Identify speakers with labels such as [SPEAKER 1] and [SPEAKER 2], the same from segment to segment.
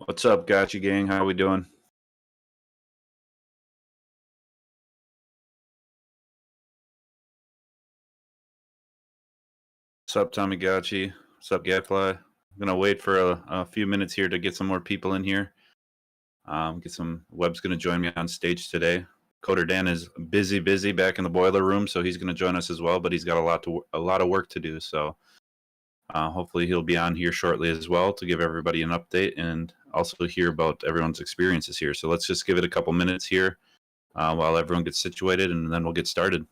[SPEAKER 1] What's up, Gotchi gang? How we doing? What's up, Tommy Gotchi? What's up, Gadfly? I'm gonna wait for a few minutes here to get some more people in here. Webb's gonna join me on stage today. Coder Dan is busy back in the boiler room, so he's gonna join us as well. But he's got a lot of work to do. So hopefully he'll be on here shortly as well to give everybody an update and also hear about everyone's experiences here. So let's just give it a couple minutes here while everyone gets situated, and then we'll get started.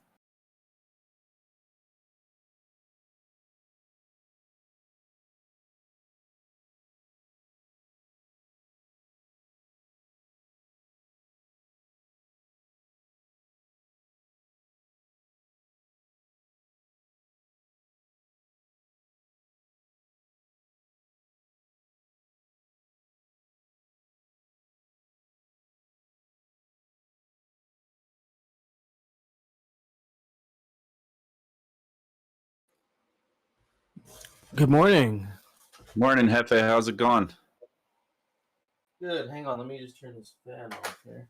[SPEAKER 2] Good morning.
[SPEAKER 1] Morning, Hefe. How's it going?
[SPEAKER 2] Good. Hang on. Let me just turn this fan off here.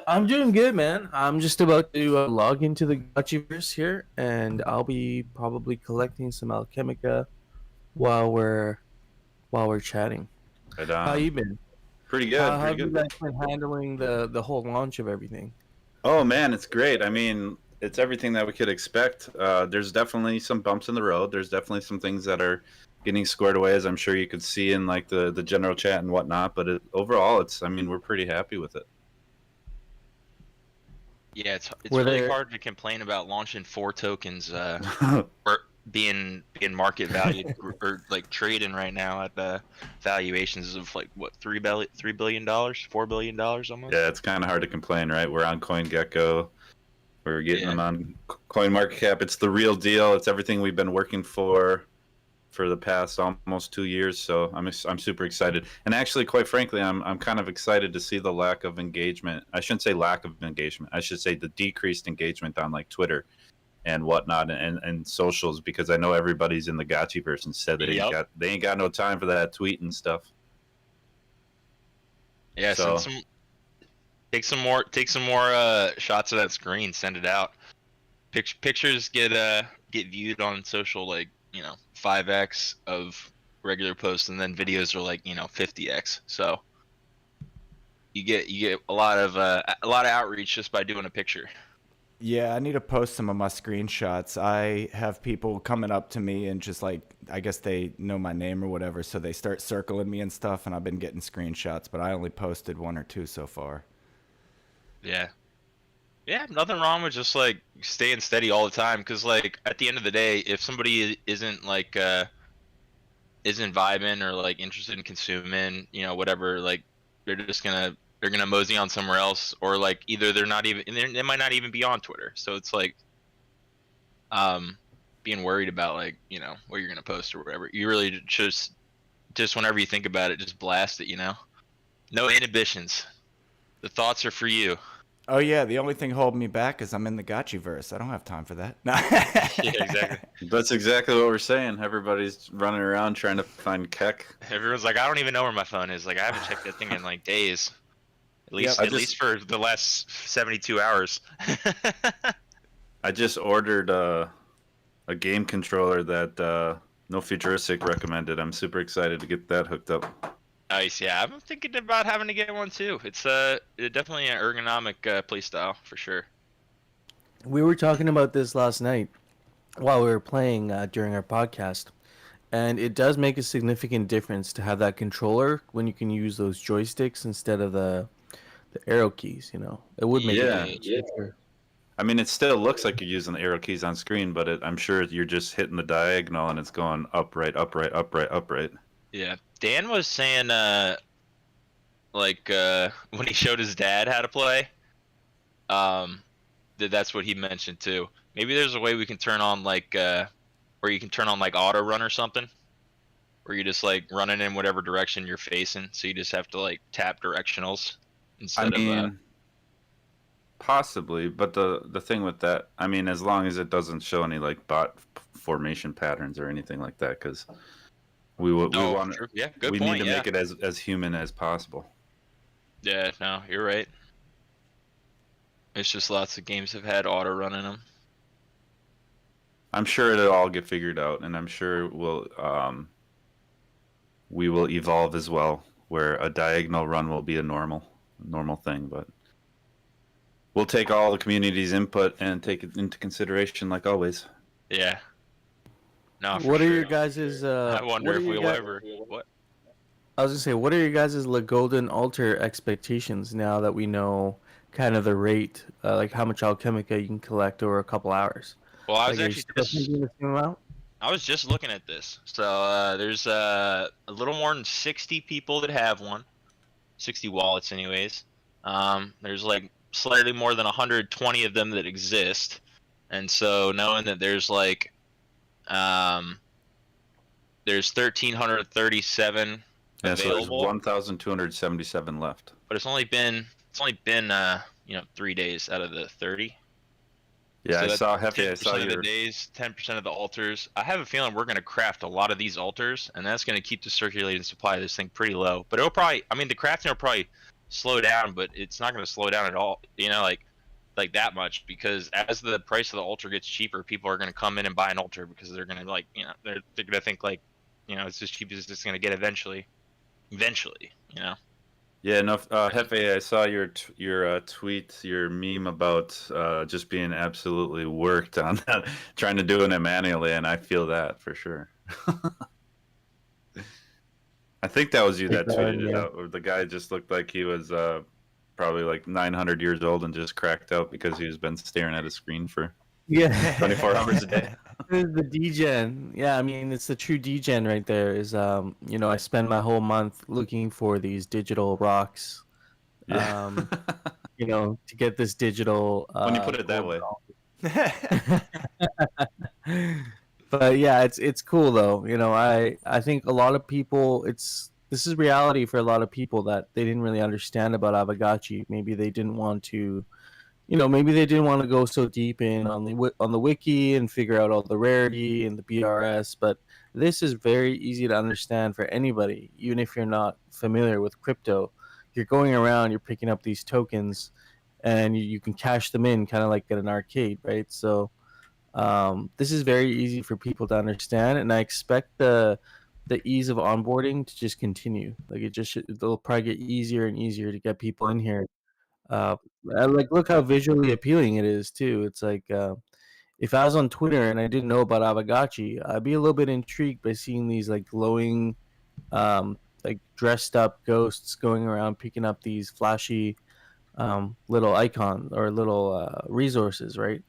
[SPEAKER 2] I'm doing good, man. I'm just about to log into the Gotchiverse here, and I'll be probably collecting some Alchemica while we're chatting.
[SPEAKER 1] Right
[SPEAKER 2] How
[SPEAKER 1] on.
[SPEAKER 2] you been?
[SPEAKER 1] Pretty good.
[SPEAKER 2] How
[SPEAKER 1] pretty
[SPEAKER 2] have
[SPEAKER 1] good.
[SPEAKER 2] you guys been handling the whole launch of everything?
[SPEAKER 1] Oh man, it's great. I mean, it's everything that we could expect. There's definitely some bumps in the road. There's definitely some things that are getting squared away, as I'm sure you could see in like the general chat and whatnot. But overall, I mean, we're pretty happy with it.
[SPEAKER 3] Yeah, it's really hard to complain about launching 4 tokens or being market valued or like trading right now at the valuations of like what $3 billion, $4 billion almost.
[SPEAKER 1] Yeah, it's kind of hard to complain, right? We're on CoinGecko. We're getting them on CoinMarketCap. It's the real deal. It's everything we've been working for the past almost 2 years. So I'm super excited. And actually, quite frankly, I'm kind of excited to see the lack of engagement. I shouldn't say lack of engagement. I should say the decreased engagement on like Twitter and whatnot and socials, because I know everybody's in the Gotchiverse and said that they ain't got no time for that tweet and stuff.
[SPEAKER 3] Yeah, so take some more shots of that screen, send it out. Pictures get viewed on social like 5x of regular posts, and then videos are like 50x. So you get a lot of outreach just by doing a picture.
[SPEAKER 4] Yeah, I need to post some of my screenshots. I have people coming up to me and just like, I guess they know my name or whatever, so they start circling me and stuff, and I've been getting screenshots, but I only posted 1 or 2 so far.
[SPEAKER 3] Yeah, nothing wrong with just like staying steady all the time, because like at the end of the day, if somebody isn't like isn't vibing or like interested in consuming, whatever, like they're gonna mosey on somewhere else, or like either they might not even be on Twitter. So it's like being worried about like what you're gonna post or whatever. You really just whenever you think about it, just blast it. No inhibitions. The thoughts are for you.
[SPEAKER 4] Oh yeah, the only thing holding me back is I'm in the Gotchiverse. I don't have time for that.
[SPEAKER 3] Yeah, exactly.
[SPEAKER 1] That's exactly what we're saying. Everybody's running around trying to find Keck.
[SPEAKER 3] Everyone's like, I don't even know where my phone is. Like, I haven't checked that thing in like days. At least for the last 72 hours.
[SPEAKER 1] I just ordered a game controller that No Futuristic recommended. I'm super excited to get that hooked up.
[SPEAKER 3] Nice, yeah. I'm thinking about having to get one too. It's definitely an ergonomic playstyle for sure.
[SPEAKER 2] We were talking about this last night while we were playing during our podcast, and it does make a significant difference to have that controller when you can use those joysticks instead of the arrow keys. It would make it easier.
[SPEAKER 1] I mean, it still looks like you're using the arrow keys on screen, but I'm sure you're just hitting the diagonal and it's going upright, upright, upright, upright.
[SPEAKER 3] Yeah, Dan was saying, when he showed his dad how to play, that's what he mentioned too. Maybe there's a way we can turn on like, where you can turn on like auto run or something, where you just like running in whatever direction you're facing, so you just have to like tap directionals instead of.
[SPEAKER 1] Possibly, but the thing with that, I mean, as long as it doesn't show any like bot formation patterns or anything like that, because We
[SPEAKER 3] Oh,
[SPEAKER 1] want
[SPEAKER 3] true. Yeah, good
[SPEAKER 1] we
[SPEAKER 3] point.
[SPEAKER 1] need to
[SPEAKER 3] Yeah.
[SPEAKER 1] make it as human as possible.
[SPEAKER 3] Yeah, no, you're right. It's just lots of games have had auto run in them.
[SPEAKER 1] I'm sure it'll all get figured out, and I'm sure we will evolve as well, where a diagonal run will be a normal thing. But we'll take all the community's input and take it into consideration, like always.
[SPEAKER 3] Yeah. No, for
[SPEAKER 2] What are
[SPEAKER 3] sure.
[SPEAKER 2] your guys's?
[SPEAKER 3] I wonder
[SPEAKER 2] what are
[SPEAKER 3] if
[SPEAKER 2] your
[SPEAKER 3] we'll
[SPEAKER 2] guys-
[SPEAKER 3] ever. What?
[SPEAKER 2] I was gonna say, what are your guys' golden altar expectations now that we know kind of the rate, like how much alchemica you can collect over a couple hours?
[SPEAKER 3] Well, I was
[SPEAKER 2] Like, are you
[SPEAKER 3] actually
[SPEAKER 2] still
[SPEAKER 3] just.
[SPEAKER 2] thinking the same amount?
[SPEAKER 3] I was just looking at this. So there's a little more than 60 people that have one. 60 wallets, anyways. There's like slightly more than 120 of them that exist, and so knowing that there's like, there's 1,337
[SPEAKER 1] Yeah, so there's
[SPEAKER 3] available,
[SPEAKER 1] 1,277 left.
[SPEAKER 3] but it's only been 3 days out of the 30.
[SPEAKER 1] Yeah,
[SPEAKER 3] So
[SPEAKER 1] I
[SPEAKER 3] that's
[SPEAKER 1] saw Hefe. I
[SPEAKER 3] 10%
[SPEAKER 1] saw
[SPEAKER 3] of the
[SPEAKER 1] your.
[SPEAKER 3] days, 10% of the altars. I have a feeling we're going to craft a lot of these altars, and that's going to keep the circulating supply of this thing pretty low. But it'll probably, I mean, the crafting will probably slow down, but it's not going to slow down at all, like that much, because as the price of the altar gets cheaper, people are going to come in and buy an altar because they're going to they're going to think it's as cheap as it's going to get eventually.
[SPEAKER 1] Yeah, no, Hefe, I saw your tweet, your meme about just being absolutely worked on that, trying to do it manually, and I feel that for sure. I think that was you that tweeted it out, or the guy just looked like he was probably like 900 years old and just cracked out because he's been staring at a screen for 24 hours a day.
[SPEAKER 2] This is the degen. Yeah, I mean, it's the true degen right there. Is I spend my whole month looking for these digital rocks.
[SPEAKER 1] Yeah.
[SPEAKER 2] To get this digital.
[SPEAKER 1] When you put it that
[SPEAKER 2] gold
[SPEAKER 1] way.
[SPEAKER 2] But yeah, it's cool though. I think a lot of people, this is reality for a lot of people that they didn't really understand about Aavegotchi. Maybe they didn't want to. Maybe they didn't want to go so deep in on the wiki and figure out all the rarity and the BRS, but this is very easy to understand for anybody, even if you're not familiar with crypto. You're going around, you're picking up these tokens, and you can cash them in, kind of like at an arcade, right? So this is very easy for people to understand, and I expect the ease of onboarding to just continue. Like it'll probably get easier and easier to get people in here. Look how visually appealing it is too. It's like if I was on Twitter and I didn't know about Aavegotchi, I'd be a little bit intrigued by seeing these like glowing, like dressed up ghosts going around picking up these flashy little icons or little resources, right?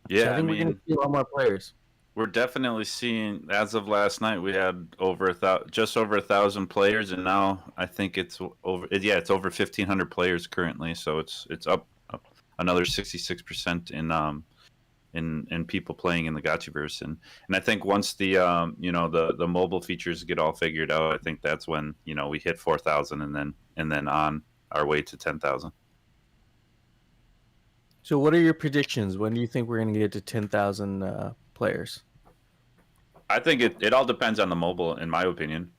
[SPEAKER 1] Yeah,
[SPEAKER 2] So I think we're gonna see a lot more players.
[SPEAKER 1] We're definitely seeing. As of last night, we had just over 1,000 players, and now I think it's over. Yeah, it's over 1,500 players currently. So it's up another 66% in people playing in the Gotchiverse, and I think once the the mobile features get all figured out, I think that's when we hit 4,000, and then on our way to 10,000.
[SPEAKER 2] So what are your predictions? When do you think we're gonna get to 10,000 players?
[SPEAKER 1] I think it all depends on the mobile, in my opinion.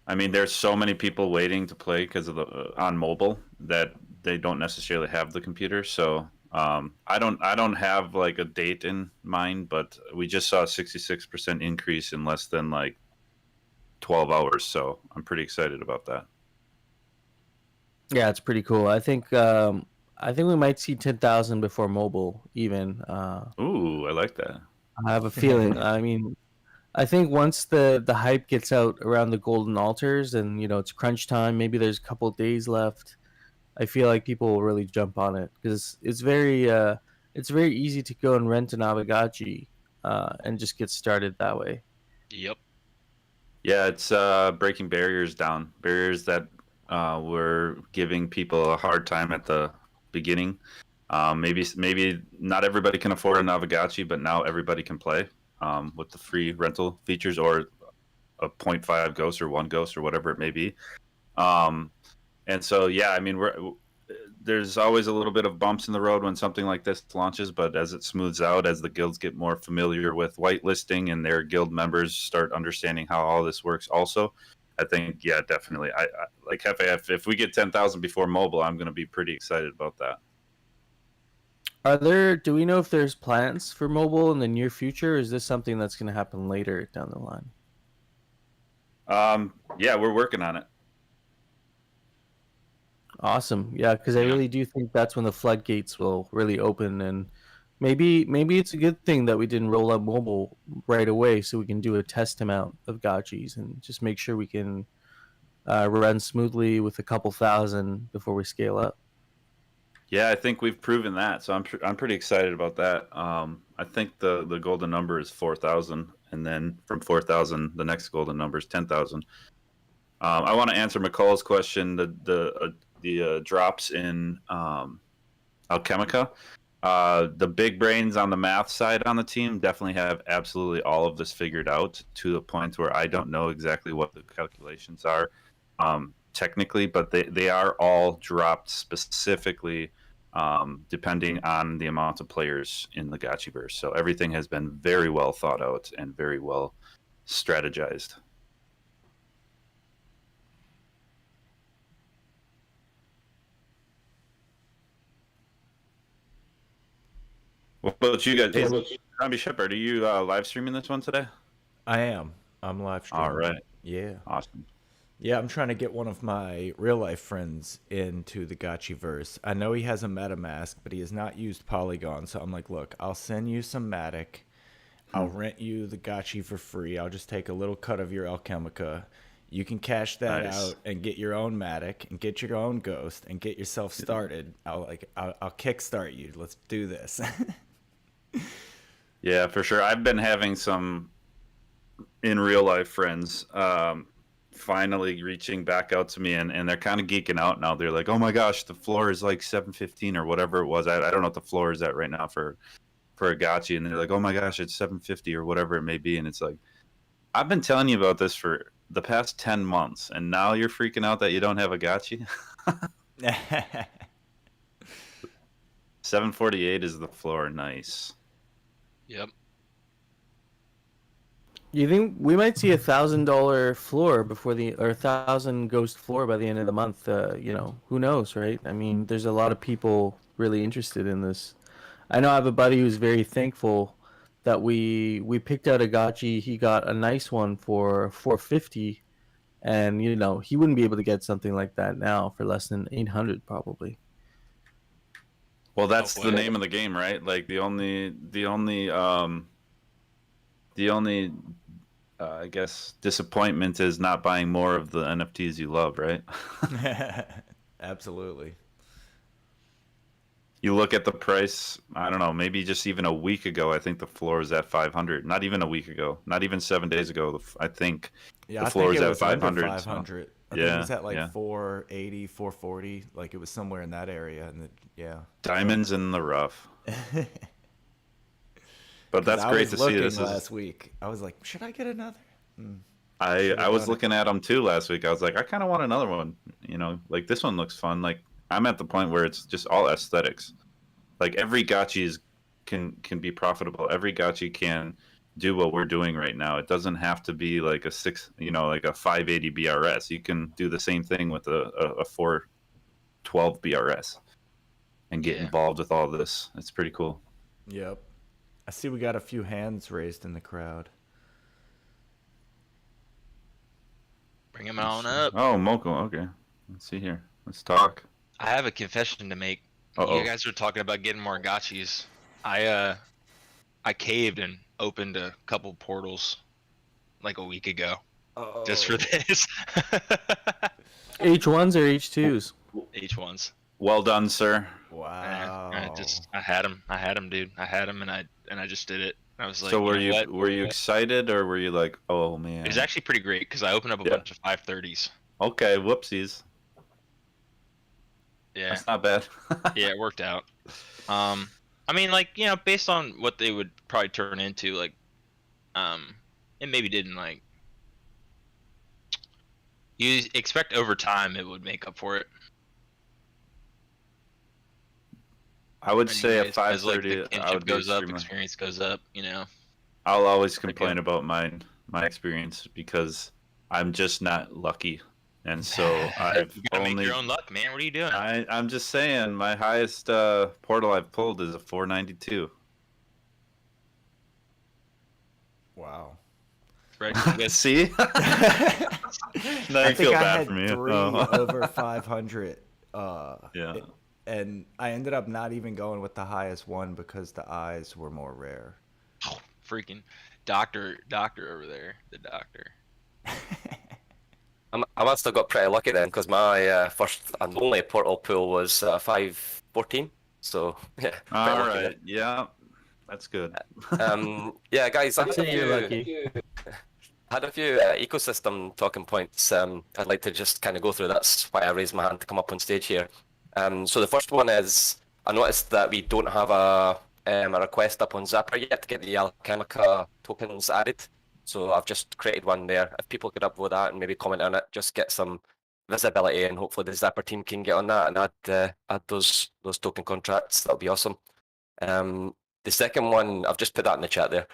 [SPEAKER 1] I mean, there's so many people waiting to play because of on mobile that they don't necessarily have the computer. So I don't have like a date in mind, but we just saw a 66% increase in less than like 12 hours. So I'm pretty excited about that.
[SPEAKER 2] Yeah, it's pretty cool. I think we might see 10,000 before mobile even.
[SPEAKER 1] Ooh, I like that.
[SPEAKER 2] I have a feeling. I mean, I think once the hype gets out around the golden altars and it's crunch time, maybe there's a couple days left. I feel like people will really jump on it because it's very easy to go and rent an Aavegotchi and just get started that way.
[SPEAKER 3] Yep.
[SPEAKER 1] Yeah, it's breaking barriers down. Barriers that were giving people a hard time at the beginning. Maybe not everybody can afford an Aavegotchi, but now everybody can play with the free rental features or a 0.5 ghost or 1 ghost or whatever it may be. And so, yeah, I mean, there's always a little bit of bumps in the road when something like this launches, but as it smooths out, as the guilds get more familiar with whitelisting and their guild members start understanding how all this works also, I think, yeah, definitely. I like Hefe, if we get 10,000 before mobile, I'm going to be pretty excited about that.
[SPEAKER 2] Do we know if there's plans for mobile in the near future, or is this something that's going to happen later down the line?
[SPEAKER 1] Yeah, we're working on it.
[SPEAKER 2] Awesome. Yeah, because I really do think that's when the floodgates will really open, and maybe it's a good thing that we didn't roll out mobile right away, so we can do a test amount of gotchis and just make sure we can run smoothly with a couple thousand before we scale up.
[SPEAKER 1] Yeah, I think we've proven that, so I'm pretty excited about that. I think the golden number is 4,000, and then from 4,000, the next golden number is 10,000. I want to answer McCall's question. The drops in Alchemica. The big brains on the math side on the team definitely have absolutely all of this figured out to the point where I don't know exactly what the calculations are technically, but they are all dropped specifically depending on the amount of players in the Gotchiverse. So everything has been very well thought out and very well strategized. What about you guys? Zombie Shepherd, are you live streaming this one today?
[SPEAKER 4] I am. I'm live streaming.
[SPEAKER 1] All right.
[SPEAKER 4] Yeah.
[SPEAKER 1] Awesome.
[SPEAKER 4] Yeah, I'm trying to get one of my real life friends into the Gotchiverse. I know he has a MetaMask, but he has not used Polygon. So I'm like, look, I'll send you some Matic. I'll rent you the Gotchi for free. I'll just take a little cut of your Alchemica. You can cash that out and get your own Matic and get your own Ghost and get yourself started. I'll kickstart you. Let's do this.
[SPEAKER 1] Yeah, for sure. I've been having some in real life friends finally reaching back out to me, and they're kind of geeking out now. They're like, oh my gosh, the floor is like 715 or whatever it was. I don't know what the floor is at right now for a Gotchi, and they're like, oh my gosh, it's 750 or whatever it may be. And it's like, I've been telling you about this for the past 10 months, and now you're freaking out that you don't have a Gotchi? 748 is the floor. Nice.
[SPEAKER 3] Yep.
[SPEAKER 2] You think we might see $1,000 floor before or 1,000 ghost floor by the end of the month? Who knows, right? I mean, there's a lot of people really interested in this. I know I have a buddy who's very thankful that we picked out a Gotchi. He got a nice one for 450, and he wouldn't be able to get something like that now for less than 800 probably.
[SPEAKER 1] Well, that's the name of the game, right? Like the only I guess disappointment is not buying more of the NFTs you love, right?
[SPEAKER 4] Absolutely.
[SPEAKER 1] You look at the price, I don't know, maybe just even a week ago, I think the floor is at 500. Not even a week ago, not even 7 days ago, I think the floor is at 500.
[SPEAKER 4] 500. I think it was at like 480, 440, like it was somewhere in that area. And
[SPEAKER 1] Diamonds in the rough. But that's great to see. This
[SPEAKER 4] last week, I was like, should I get another?
[SPEAKER 1] I was looking at them too last week. I was like, I kind of want another one. Like this one looks fun. Like I'm at the point where it's just all aesthetics. Like every Gotchi can be profitable. Every Gotchi can do what we're doing right now. It doesn't have to be like a 580 BRS. You can do the same thing with a 412 BRS and get involved with all this. It's pretty cool.
[SPEAKER 4] Yep. I see we got a few hands raised in the crowd.
[SPEAKER 3] Bring him on up.
[SPEAKER 1] Oh, Moko. Okay. Let's see here. Let's talk.
[SPEAKER 3] I have a confession to make.
[SPEAKER 1] Uh-oh.
[SPEAKER 3] You guys are talking about getting more Gotchis. I caved and opened a couple portals like a week ago. Just for this.
[SPEAKER 2] H1s or H2s?
[SPEAKER 3] H1s.
[SPEAKER 1] Well done, sir.
[SPEAKER 4] Wow.
[SPEAKER 3] I had him, dude. I had him, and I just did it. I was like,
[SPEAKER 1] so were you excited, or were you like, oh man?
[SPEAKER 3] It was actually pretty great because I opened up a bunch of 530s.
[SPEAKER 1] Okay, whoopsies.
[SPEAKER 3] Yeah,
[SPEAKER 1] that's not bad.
[SPEAKER 3] Yeah, it worked out. I mean, like, based on what they would probably turn into, like, it maybe didn't, like, you expect over time it would make up for it.
[SPEAKER 1] I would say at
[SPEAKER 3] anyways, as like the
[SPEAKER 1] 5:30 I
[SPEAKER 3] kinship
[SPEAKER 1] would be
[SPEAKER 3] goes up,
[SPEAKER 1] extremely.
[SPEAKER 3] experience goes up. You know.
[SPEAKER 1] I'll always
[SPEAKER 3] Okay.
[SPEAKER 1] complain about my experience because I'm just not lucky, and so I've
[SPEAKER 3] You gotta make
[SPEAKER 1] only.
[SPEAKER 3] your own luck, man. What are you doing?
[SPEAKER 1] I'm just saying my highest portal I've pulled is a 492.
[SPEAKER 4] Wow.
[SPEAKER 3] Right? You guys-
[SPEAKER 1] See? Now
[SPEAKER 4] I
[SPEAKER 1] you
[SPEAKER 4] think
[SPEAKER 1] feel
[SPEAKER 4] I
[SPEAKER 1] bad
[SPEAKER 4] had
[SPEAKER 1] for me.
[SPEAKER 4] 3
[SPEAKER 1] Oh.
[SPEAKER 4] over 500.
[SPEAKER 1] Yeah.
[SPEAKER 4] And I ended up not even going with the highest one because the eyes were more rare.
[SPEAKER 3] freaking doctor over there, the doctor.
[SPEAKER 5] I must have got pretty lucky then, because my first and only portal pool was 514. So yeah, pretty
[SPEAKER 1] All
[SPEAKER 5] lucky
[SPEAKER 1] right. Yeah. That's good.
[SPEAKER 5] there. Yeah, guys, I
[SPEAKER 2] I'd say you're lucky.
[SPEAKER 5] had a few ecosystem talking points. I'd like to just kind of go through. That's why I raised my hand to come up on stage here. So the first one is, I noticed that we don't have a request up on Zapper yet to get the Alchemica tokens added. So I've just created one there. If people could upvote that and maybe comment on it, just get some visibility, and hopefully the Zapper team can get on that and add those token contracts. That'll be awesome. The second one, I've just put that in the chat there.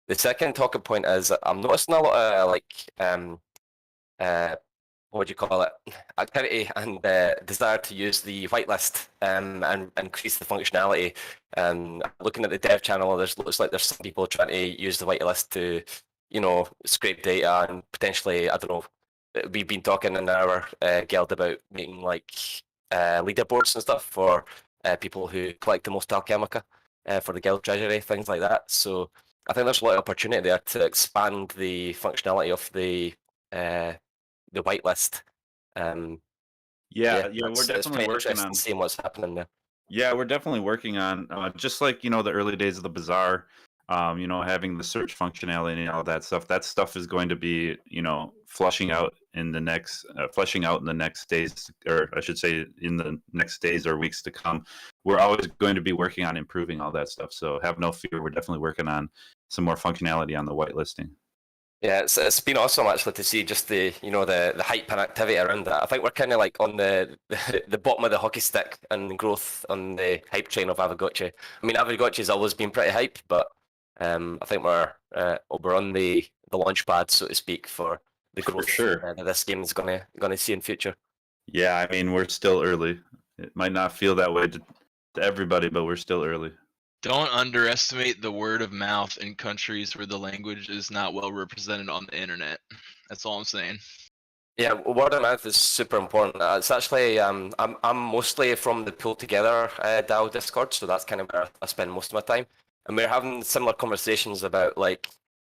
[SPEAKER 5] The second talking point is I'm noticing a lot of what do you call it, activity and desire to use the whitelist and increase the functionality. Looking at the dev channel, looks like there's some people trying to use the whitelist to, scrape data and potentially, I don't know. We've been talking in our guild about making like leaderboards and stuff for people who collect the most Alchemica for the guild treasury, things like that. So I think there's a lot of opportunity there to expand the functionality of the whitelist.
[SPEAKER 1] Yeah, we're
[SPEAKER 5] it's
[SPEAKER 1] definitely
[SPEAKER 5] pretty
[SPEAKER 1] working
[SPEAKER 5] interesting
[SPEAKER 1] on.
[SPEAKER 5] seeing what's happening there.
[SPEAKER 1] Yeah, we're definitely working on just like the early days of the bazaar. Having the search functionality and all that stuff. That stuff is going to be fleshing out in the next days, or I should say, in the next days or weeks to come. We're always going to be working on improving all that stuff. So have no fear. We're definitely working on some more functionality on the whitelisting.
[SPEAKER 5] Yeah, it's been awesome actually to see just the the hype and activity around that. I think we're kind of like on the bottom of the hockey stick and growth on the hype train of Aavegotchi. I mean, Aavegotchi's always been pretty hype, but I think we're on the launch pad, so to speak, for the growth
[SPEAKER 1] sure.
[SPEAKER 5] that this game is gonna see in future.
[SPEAKER 1] Yeah, I mean, we're still early. It might not feel that way to everybody, but we're still early.
[SPEAKER 3] Don't underestimate the word of mouth in countries where the language is not well represented on the internet. That's all I'm saying.
[SPEAKER 5] Yeah, word of mouth is super important. It's actually I'm mostly from the Pull Together DAO Discord, so that's kind of where I spend most of my time. And we're having similar conversations about like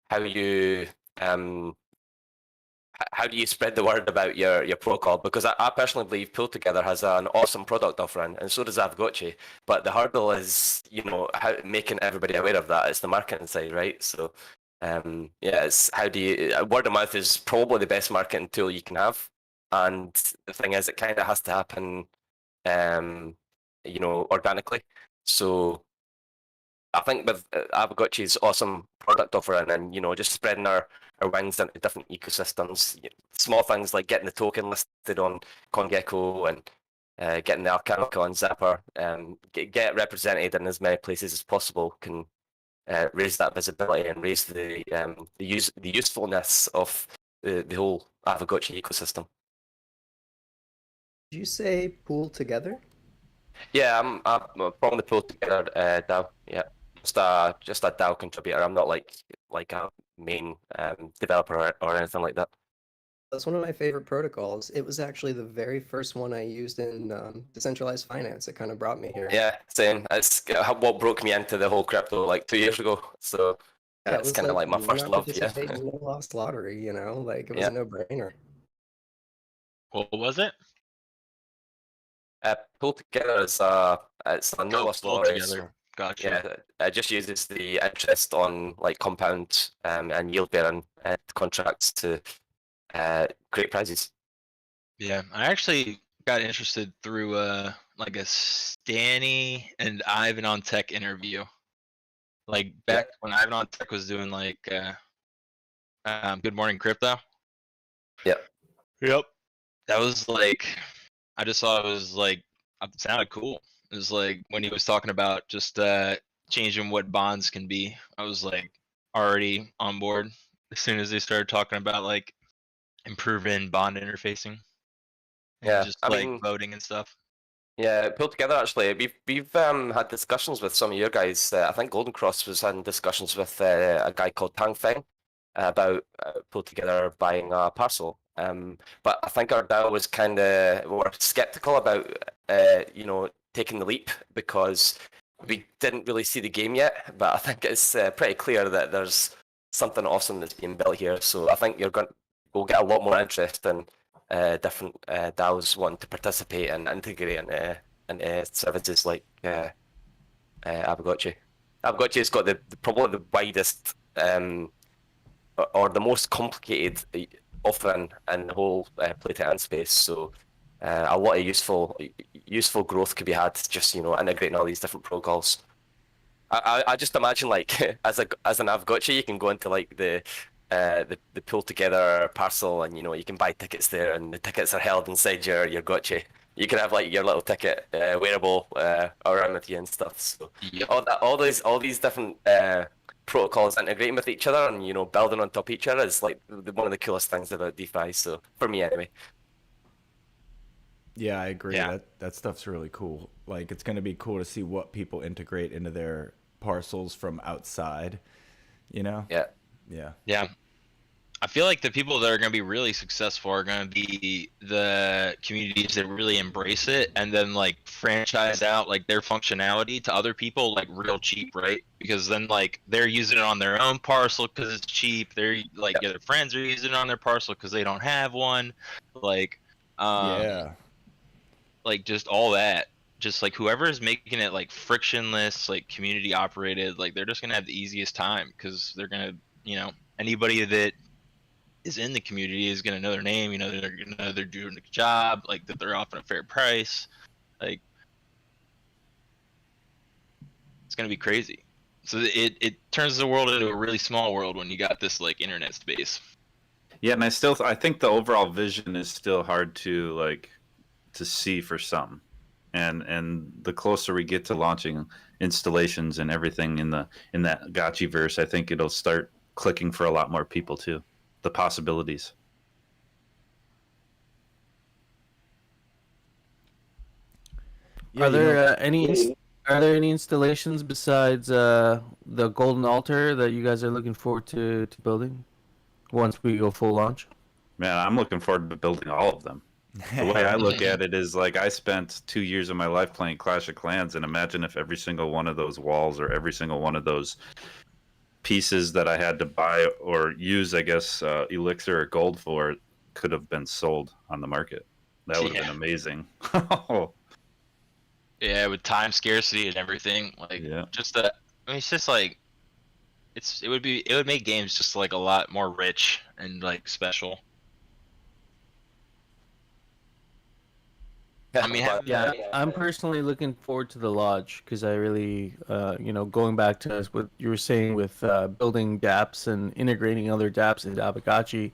[SPEAKER 5] how you how do you spread the word about your protocol? Because I personally believe Pull Together has an awesome product offering, and so does Aavegotchi. But the hurdle is, how making everybody aware of that. It's the marketing side, right? So, it's how do you word of mouth is probably the best marketing tool you can have, and the thing is, it kind of has to happen, organically. So I think with Aavegotchi's awesome product offering and just spreading our wings into different ecosystems, small things like getting the token listed on CoinGecko and getting the Alchemica on Zapper, get represented in as many places as possible can raise that visibility and raise the usefulness of the whole Aavegotchi ecosystem.
[SPEAKER 6] Did you say pool together?
[SPEAKER 5] Yeah, I'm from the Pull Together DAO. Yeah. Just a DAO contributor. I'm not like a main developer or anything like that.
[SPEAKER 6] That's one of my favorite protocols. It was actually the very first one I used in decentralized finance. It kind of brought me here.
[SPEAKER 5] Yeah, same. It's what broke me into the whole crypto like 2 years ago. So
[SPEAKER 6] Yeah,
[SPEAKER 5] it's kind of like my first love. Yeah.
[SPEAKER 6] No lost lottery, like it was
[SPEAKER 5] Yeah.
[SPEAKER 6] a no-brainer.
[SPEAKER 3] What was it?
[SPEAKER 5] Pull Together is it's a no loss
[SPEAKER 3] Pull
[SPEAKER 5] lottery.
[SPEAKER 3] Together. Gotcha.
[SPEAKER 5] Yeah, it just uses the interest on like compound and yield bearing contracts to create prizes.
[SPEAKER 3] Yeah, I actually got interested through like a Stanny and Ivan on Tech interview. Like back when Ivan on Tech was doing like Good Morning Crypto.
[SPEAKER 5] Yep.
[SPEAKER 3] That was like, I just thought it was like, it sounded cool. It was like when he was talking about just changing what bonds can be. I was like already on board as soon as they started talking about like improving bond interfacing and
[SPEAKER 5] Yeah,
[SPEAKER 3] just
[SPEAKER 5] I
[SPEAKER 3] like
[SPEAKER 5] mean,
[SPEAKER 3] voting and stuff.
[SPEAKER 5] yeah, pulled together actually. We've had discussions with some of your guys. I think Golden Cross was having discussions with a guy called Tang Feng about pulled together buying a parcel. But I think our DAO was kind of were skeptical about taking the leap because we didn't really see the game yet. But I think it's pretty clear that there's something awesome that's being built here. So I think we'll get a lot more interest in different DAOs wanting to participate and integrate in services like Aavegotchi. Aavegotchi has got probably the widest or the most complicated offering in the whole play to earn space. So a lot of useful growth could be had just integrating all these different protocols. I just imagine like as an Aavegotchi, you can go into like the pull together parcel, and you can buy tickets there, and the tickets are held inside your Gotchi. You can have like your little ticket wearable around with you and stuff. So
[SPEAKER 3] Yep.
[SPEAKER 5] all these different protocols integrating with each other and building on top of each other is like one of the coolest things about DeFi. So for me anyway.
[SPEAKER 4] Yeah, I agree.
[SPEAKER 3] Yeah.
[SPEAKER 4] That stuff's really cool. Like, it's going to be cool to see what people integrate into their parcels from outside,
[SPEAKER 5] Yeah.
[SPEAKER 4] Yeah.
[SPEAKER 3] Yeah. I feel like the people that are going to be really successful are going to be the communities that really embrace it and then like franchise out like their functionality to other people like real cheap, right? Because then like they're using it on their own parcel because it's cheap. They're like their friends are using it on their parcel because they don't have one. Like,
[SPEAKER 4] Yeah.
[SPEAKER 3] like just all that. Just like whoever is making it like frictionless, like community operated, like they're just gonna have the easiest time because they're gonna, anybody that is in the community is going to know their name, they're going to know they're doing a good job, like that they're offering a fair price. Like, it's going to be crazy. So it turns the world into a really small world when you got this like internet space.
[SPEAKER 1] Yeah, and I think the overall vision is still hard to see for some. And the closer we get to launching installations and everything in that Gotchiverse, I think it'll start clicking for a lot more people too. The possibilities.
[SPEAKER 4] Yeah,
[SPEAKER 2] Are there any installations besides the Golden Altar that you guys are looking forward to building once we go full launch?
[SPEAKER 1] Man, I'm looking forward to building all of them. The way I look at it is like I spent 2 years of my life playing Clash of Clans, and imagine if every single one of those walls or every single one of those pieces that I had to buy or use, I guess, elixir or gold for could have been sold on the market. That would have been amazing.
[SPEAKER 3] Yeah, with time scarcity and everything, like just that. I mean, it's just like it would make games just like a lot more rich and like special. I mean,
[SPEAKER 2] I'm personally looking forward to the lodge because I really, going back to what you were saying with building dApps and integrating other dApps into Aavegotchi,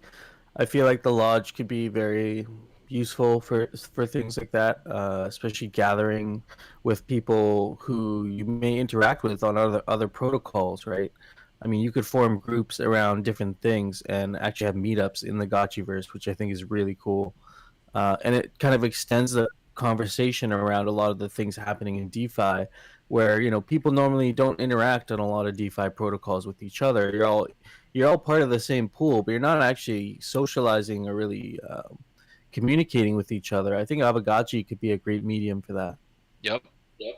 [SPEAKER 2] I feel like the lodge could be very useful for things like that, especially gathering with people who you may interact with on other protocols, right? I mean, you could form groups around different things and actually have meetups in the Gotchiverse, which I think is really cool. And it kind of extends the conversation around a lot of the things happening in DeFi, where people normally don't interact on a lot of DeFi protocols with each other. You're all part of the same pool, but you're not actually socializing or really communicating with each other. I think Aavegotchi could be a great medium for that.
[SPEAKER 3] Yep.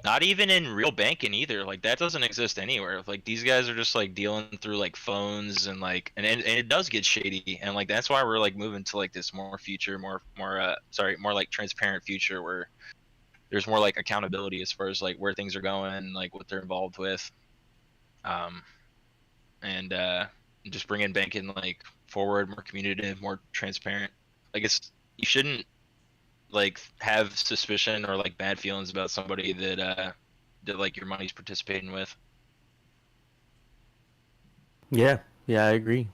[SPEAKER 3] Not even in real banking either. Like that doesn't exist anywhere. Like these guys are just like dealing through like phones and like and it does get shady, and like that's why we're like moving to like this more like transparent future where there's more like accountability as far as like where things are going, like what they're involved with, and just bringing banking like forward, more communicative, more transparent. Like you shouldn't like have suspicion or like bad feelings about somebody that like your money's participating with.
[SPEAKER 2] Yeah, I agree.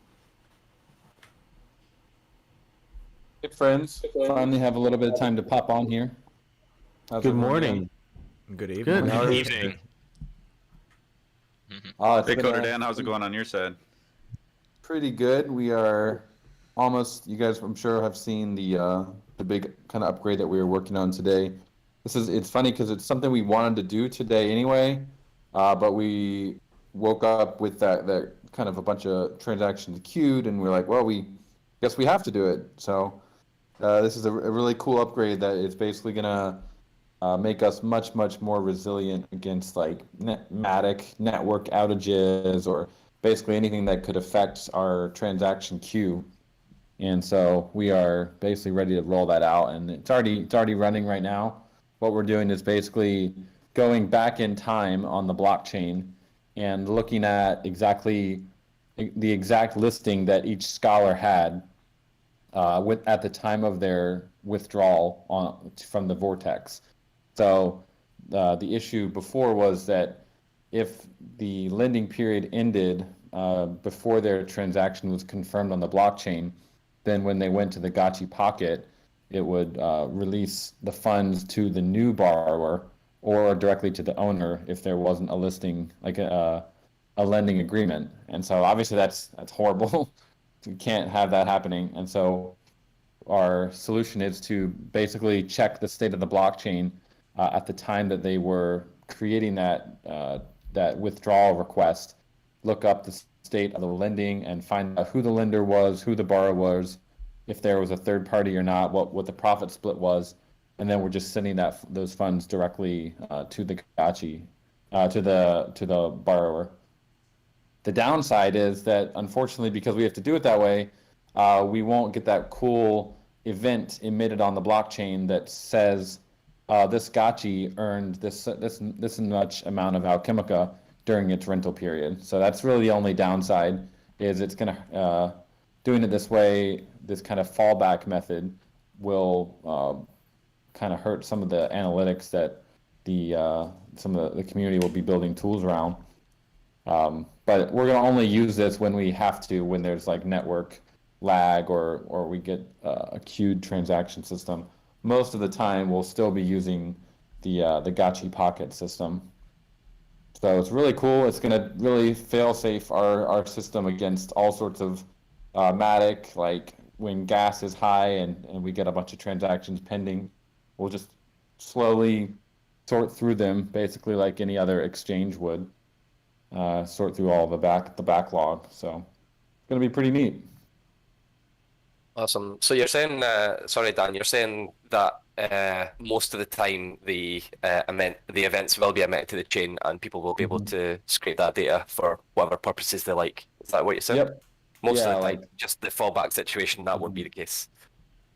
[SPEAKER 7] Hey friends, finally have a little bit of time to pop on here. How's
[SPEAKER 2] Good
[SPEAKER 7] everyone
[SPEAKER 2] morning.
[SPEAKER 7] doing?
[SPEAKER 4] Good evening.
[SPEAKER 2] Good. How are you?
[SPEAKER 3] Evening.
[SPEAKER 7] It's
[SPEAKER 1] Hey,
[SPEAKER 7] been
[SPEAKER 1] Coder Dan, how's it going on your side?
[SPEAKER 7] pretty good. We are almost. You guys, I'm sure, have seen the big kind of upgrade that we were working on today. It's funny because it's something we wanted to do today anyway, but we woke up with that kind of a bunch of transactions queued, and we're like, well, we guess we have to do it. So this is a really cool upgrade that is basically gonna make us much more resilient against like network outages or basically anything that could affect our transaction queue. And so we are basically ready to roll that out, and it's already running right now. What we're doing is basically going back in time on the blockchain and looking at exactly the exact listing that each scholar had at the time of their withdrawal from the vortex. So the issue before was that if the lending period ended before their transaction was confirmed on the blockchain, then when they went to the Gotchi pocket, it would release the funds to the new borrower or directly to the owner if there wasn't a listing, like a lending agreement. And so obviously that's horrible. We can't have that happening. And so our solution is to basically check the state of the blockchain at the time that they were creating that withdrawal request, look up the state of the lending and find out who the lender was, who the borrower was, if there was a third party or not, what the profit split was, and then we're just sending those funds directly to the Gotchi, to the borrower. The downside is that unfortunately, because we have to do it that way, we won't get that cool event emitted on the blockchain that says this Gotchi earned this much amount of alchemica during its rental period. So that's really the only downside, is it's gonna doing it this way, this kind of fallback method will kind of hurt some of the analytics that some of the community will be building tools around. But we're gonna only use this when we have to, when there's like network lag or we get a queued transaction system. Most of the time we'll still be using the Gotchi Pocket system. So it's really cool. It's gonna really fail-safe our system against all sorts of Matic, like when gas is high and we get a bunch of transactions pending, we'll just slowly sort through them, basically like any other exchange would, sort through all the backlog. So it's gonna be pretty neat.
[SPEAKER 5] Awesome. So you're saying, sorry, Dan, you're saying that most of the time the events will be emitted to the chain and people will be able to scrape that data for whatever purposes they like. Is that what you're saying?
[SPEAKER 7] Yep.
[SPEAKER 5] Most
[SPEAKER 7] Yeah,
[SPEAKER 5] of the time,
[SPEAKER 7] like
[SPEAKER 5] just the fallback situation, that won't be the case.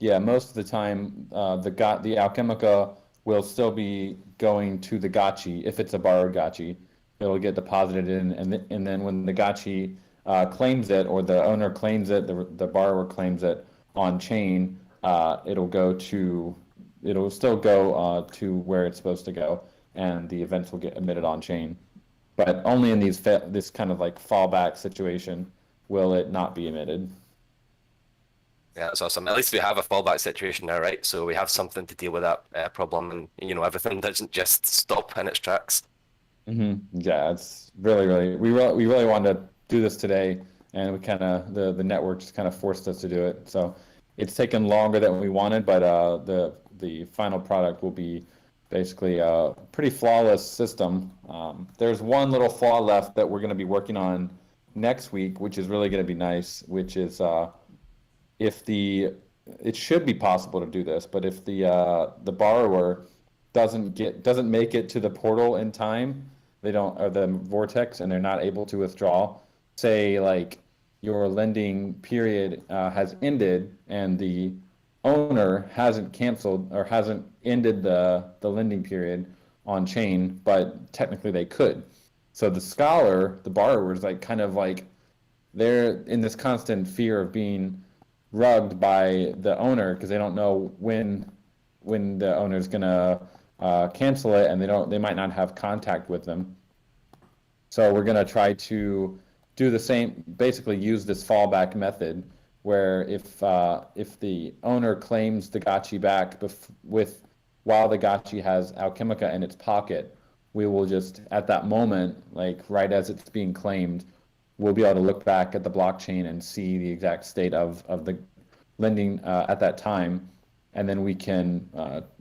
[SPEAKER 7] yeah, most of the time, the Alchemica will still be going to the Gotchi if it's a borrowed Gotchi. It'll get deposited in, and then when the Gotchi claims it, or the owner claims it, the borrower claims it on chain, it'll still go to where it's supposed to go, and the events will get emitted on chain. But only in this kind of like fallback situation will it not be emitted.
[SPEAKER 5] Yeah, that's awesome. At least we have a fallback situation now, right? So we have something to deal with that problem, and everything doesn't just stop in its tracks.
[SPEAKER 7] Yeah, it's really we really wanted to do this today, and we kind of the network just kind of forced us to do it. So it's taken longer than we wanted, but the final product will be basically a pretty flawless system. There's one little flaw left that we're going to be working on next week, which is really going to be nice, which is it should be possible to do this, but if the borrower doesn't make it to the portal in time, or the vortex, and they're not able to withdraw, say like your lending period has ended and the owner hasn't canceled or hasn't ended the lending period on chain, but technically they could. So the scholar, the borrower, is like kind of like they're in this constant fear of being rugged by the owner because they don't know when the owner's gonna cancel it, and they might not have contact with them. So we're gonna try to do the same, basically use this fallback method where if the owner claims the Gotchi back with while the Gotchi has Alchemica in its pocket, we will just, at that moment, like right as it's being claimed, we'll be able to look back at the blockchain and see the exact state of the lending at that time, and then we can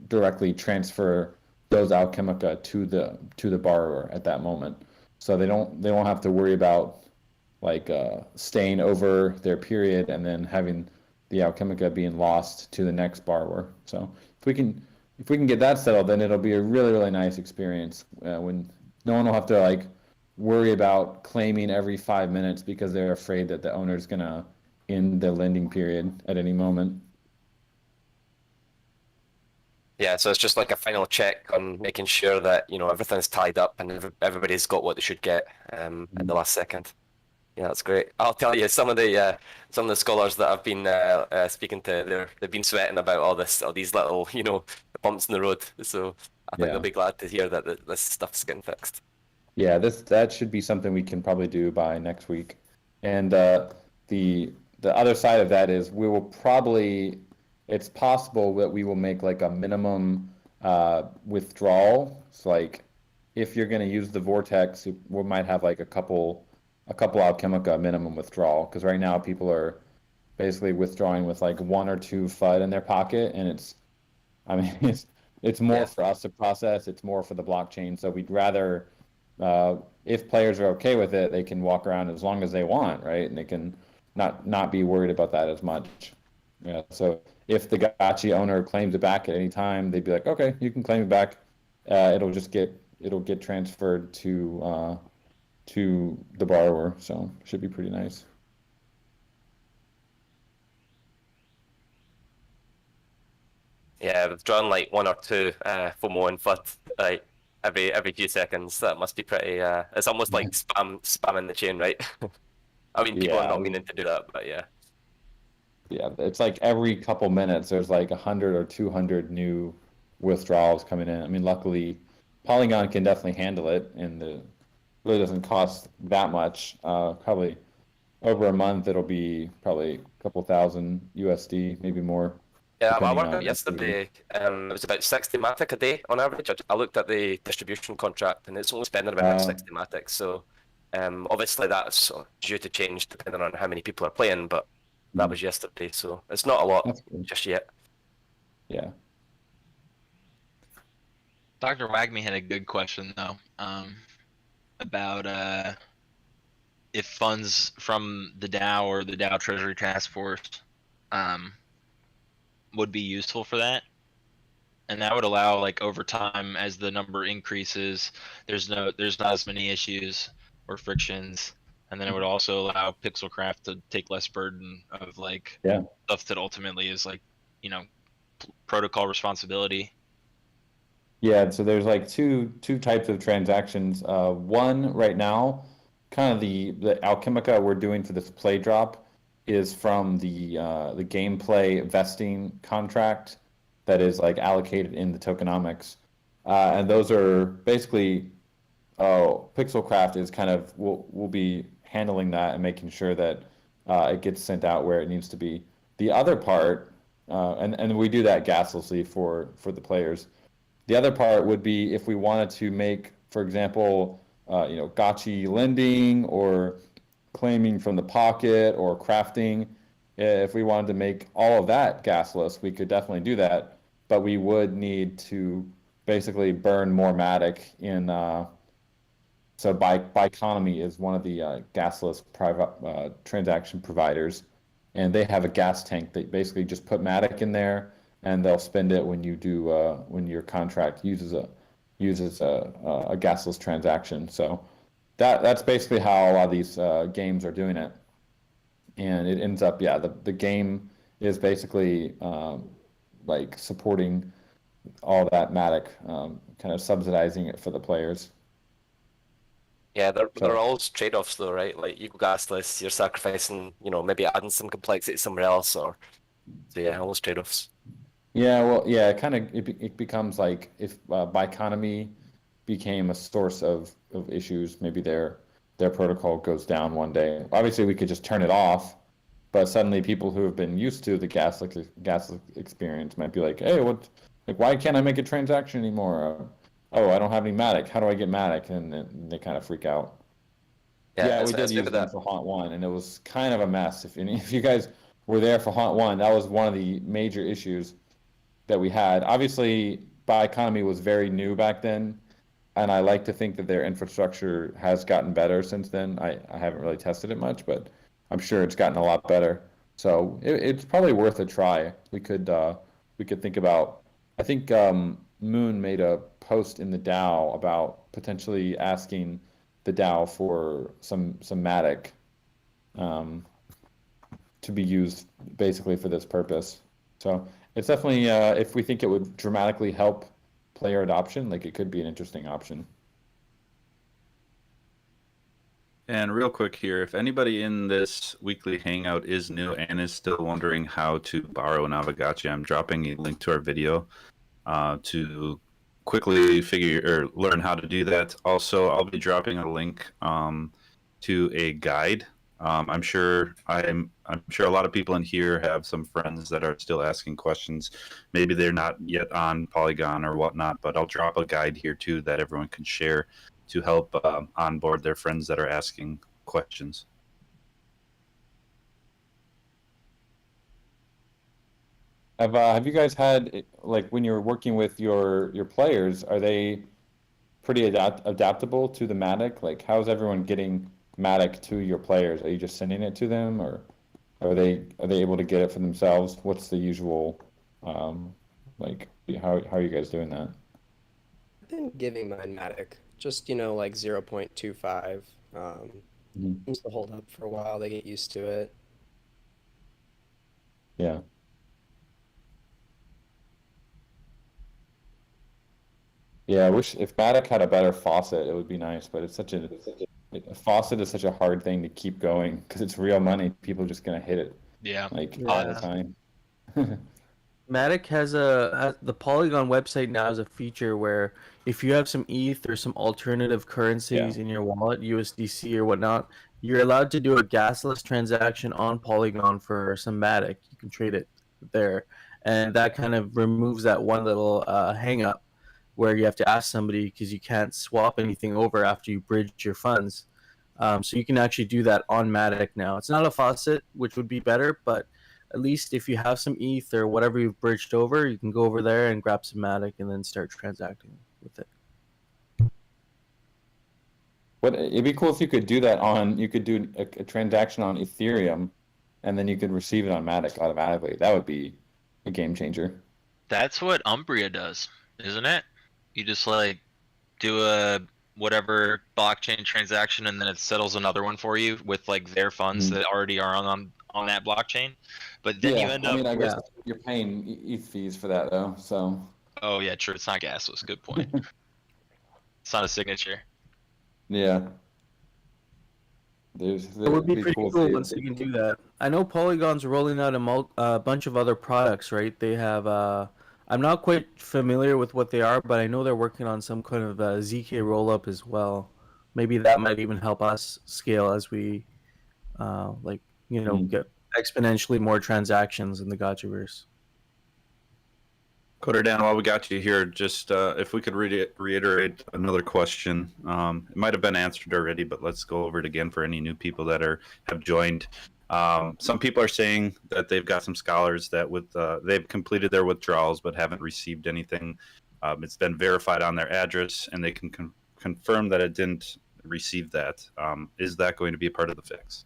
[SPEAKER 7] directly transfer those Alchemica to the borrower at that moment. So they won't have to worry about like staying over their period and then having the Alchemica being lost to the next borrower. So if we can get that settled, then it'll be a really, really nice experience when no one will have to like worry about claiming every 5 minutes because they're afraid that the owner's gonna end the lending period at any moment.
[SPEAKER 5] Yeah, so it's just like a final check on making sure that, you know, everything's tied up and everybody's got what they should get at the last second. Yeah, that's great. I'll tell you, some of the scholars that I've been speaking to, they've been sweating about all these little, you know, bumps in the road. So I think they'll be glad to hear that this stuff's getting fixed.
[SPEAKER 7] Yeah, that should be something we can probably do by next week. And the other side of that is we will probably, it's possible that we will make like a minimum withdrawal. So like if you're going to use the Vortex, we might have like a couple Alchemica minimum withdrawal, because right now people are basically withdrawing with like 1 or 2 FUD in their pocket, and it's more for us to process, it's more for the blockchain. So we'd rather if players are okay with it, they can walk around as long as they want, right? And they can not be worried about that as much. Yeah. So if the Gotchi owner claims it back at any time, they'd be like, okay, you can claim it back. It'll get transferred to the borrower. So it should be pretty nice.
[SPEAKER 5] Yeah, withdrawn like 1 or 2 FOMO and FUD like every few seconds. That must be pretty. It's almost like spamming the chain, right? I mean, people are not meaning to do that, but yeah.
[SPEAKER 7] Yeah, it's like every couple minutes there's like 100 or 200 new withdrawals coming in. I mean, luckily Polygon can definitely handle it, and it really doesn't cost that much. Probably over a month it'll be probably a couple thousand USD, maybe more.
[SPEAKER 5] Yeah, I worked out yesterday. It was about 60 Matic a day on average. I looked at the distribution contract, and it's only spending about 60 Matic. So obviously that's due to change depending on how many people are playing, but that was yesterday, so it's not a lot just yet.
[SPEAKER 7] Yeah.
[SPEAKER 3] Dr. Wagme had a good question though, about if funds from the DAO or the DAO Treasury Task Force would be useful for that, and that would allow, like, over time as the number increases, there's not as many issues or frictions. And then it would also allow Pixelcraft to take less burden of like stuff that ultimately is like, you know, protocol responsibility.
[SPEAKER 7] Yeah, so there's like two types of transactions. One right now, kind of the Alchemica we're doing for this play drop is from the gameplay vesting contract that is like allocated in the tokenomics, and those are basically Pixelcraft is kind of will be handling that and making sure that it gets sent out where it needs to be. The other part, and we do that gaslessly for the players. The other part would be if we wanted to make, for example, Gotchi lending or claiming from the pocket or crafting. If we wanted to make all of that gasless, we could definitely do that, but we would need to basically burn more Matic in. So Bioeconomy is one of the gasless private transaction providers, and they have a gas tank that basically just put Matic in there, and they'll spend it when you do when your contract uses a gasless transaction. So that's basically how a lot of these games are doing it, and it ends up the game is basically like supporting all that Matic, kind of subsidizing it for the players.
[SPEAKER 5] Yeah, there are always trade-offs though, right? Like you go gasless, you're sacrificing, maybe adding some complexity somewhere else, so yeah, always trade-offs.
[SPEAKER 7] Yeah, well, yeah, it becomes like if Bioeconomy became a source of issues, maybe their protocol goes down one day. Obviously, we could just turn it off, but suddenly people who have been used to the gasless experience might be like, hey, Like, why can't I make a transaction anymore? Oh, I don't have any Matic. How do I get Matic? And then they kind of freak out. Yeah, we did
[SPEAKER 5] it's
[SPEAKER 7] use
[SPEAKER 5] maybe
[SPEAKER 7] them
[SPEAKER 5] that.
[SPEAKER 7] for Haunt 1, and it was kind of a mess. If you guys were there for Haunt 1, that was one of the major issues that we had. Obviously, Bioeconomy was very new back then, and I like to think that their infrastructure has gotten better since then. I haven't really tested it much, but I'm sure it's gotten a lot better. So it's probably worth a try. We could think about. I think Moon made a post in the DAO about potentially asking the DAO for some Matic um, to be used basically for this purpose. So it's definitely if we think it would dramatically help player adoption, like it could be an interesting option.
[SPEAKER 1] And real quick here, if anybody in this weekly hangout is new and is still wondering how to borrow an Aavegotchi, I'm dropping a link to our video to quickly figure or learn how to do that. Also, I'll be dropping a link to a guide. I'm sure a lot of people in here have some friends that are still asking questions. Maybe they're not yet on Polygon or whatnot, but I'll drop a guide here too that everyone can share to help onboard their friends that are asking questions.
[SPEAKER 7] Have you guys had like when you're working with your players, are they pretty adaptable to the Matic? Like, how's everyone getting Matic to your players? Are you just sending it to them, or are they able to get it for themselves? What's the usual like how are you guys doing that?
[SPEAKER 6] I've been giving mine Matic, just like 0.25.
[SPEAKER 7] Mhm.
[SPEAKER 6] Seems to hold up for a while. They get used to it.
[SPEAKER 7] Yeah. Yeah, I wish if Matic had a better faucet, it would be nice, but a faucet is such a hard thing to keep going because it's real money. People are just gonna hit it
[SPEAKER 3] Yeah.
[SPEAKER 7] like all the
[SPEAKER 2] Yeah.
[SPEAKER 7] time.
[SPEAKER 2] Matic has the Polygon website now has a feature where if you have some ETH or some alternative currencies in your wallet, USDC or whatnot, you're allowed to do a gasless transaction on Polygon for some Matic. You can trade it there, and that kind of removes that one little hang up where you have to ask somebody because you can't swap anything over after you bridge your funds. So you can actually do that on Matic now. It's not a faucet, which would be better, but at least if you have some ETH or whatever you've bridged over, you can go over there and grab some Matic and then start transacting with it.
[SPEAKER 7] What it'd be cool if you could do that on you could do a transaction on Ethereum, and then you could receive it on Matic automatically. That would be a game changer.
[SPEAKER 3] That's what Umbria does, isn't it? You just like do a whatever blockchain transaction and then it settles another one for you with like their funds
[SPEAKER 7] Mhm.
[SPEAKER 3] that already are on that blockchain. But then you
[SPEAKER 7] Yeah,
[SPEAKER 3] end
[SPEAKER 7] I
[SPEAKER 3] up
[SPEAKER 7] mean, I guess
[SPEAKER 2] Yeah.
[SPEAKER 7] you're paying ETH fees for that though, so
[SPEAKER 3] oh yeah, true, it's not gasless. Good point. It's not a signature.
[SPEAKER 7] yeah.
[SPEAKER 2] It would
[SPEAKER 7] It'd
[SPEAKER 2] be
[SPEAKER 7] be
[SPEAKER 2] pretty
[SPEAKER 7] cool
[SPEAKER 2] cool
[SPEAKER 7] to
[SPEAKER 2] once
[SPEAKER 7] see.
[SPEAKER 2] you can do that. I know Polygon's rolling out a bunch of other products, right? They have I'm not quite familiar with what they are, but I know they're working on some kind of ZK rollup as well. Maybe that might even help us scale as we like
[SPEAKER 7] Mm.
[SPEAKER 2] get exponentially more transactions in the Gotchiverse.
[SPEAKER 1] Coder Dan, while we got you here, just if we could reiterate another question. It might have been answered already, but let's go over it again for any new people that have joined. Some people are saying that they've got some scholars that they've completed their withdrawals but haven't received anything. It's been verified on their address, and they can confirm that it didn't receive that. Is that going to be a part of the fix?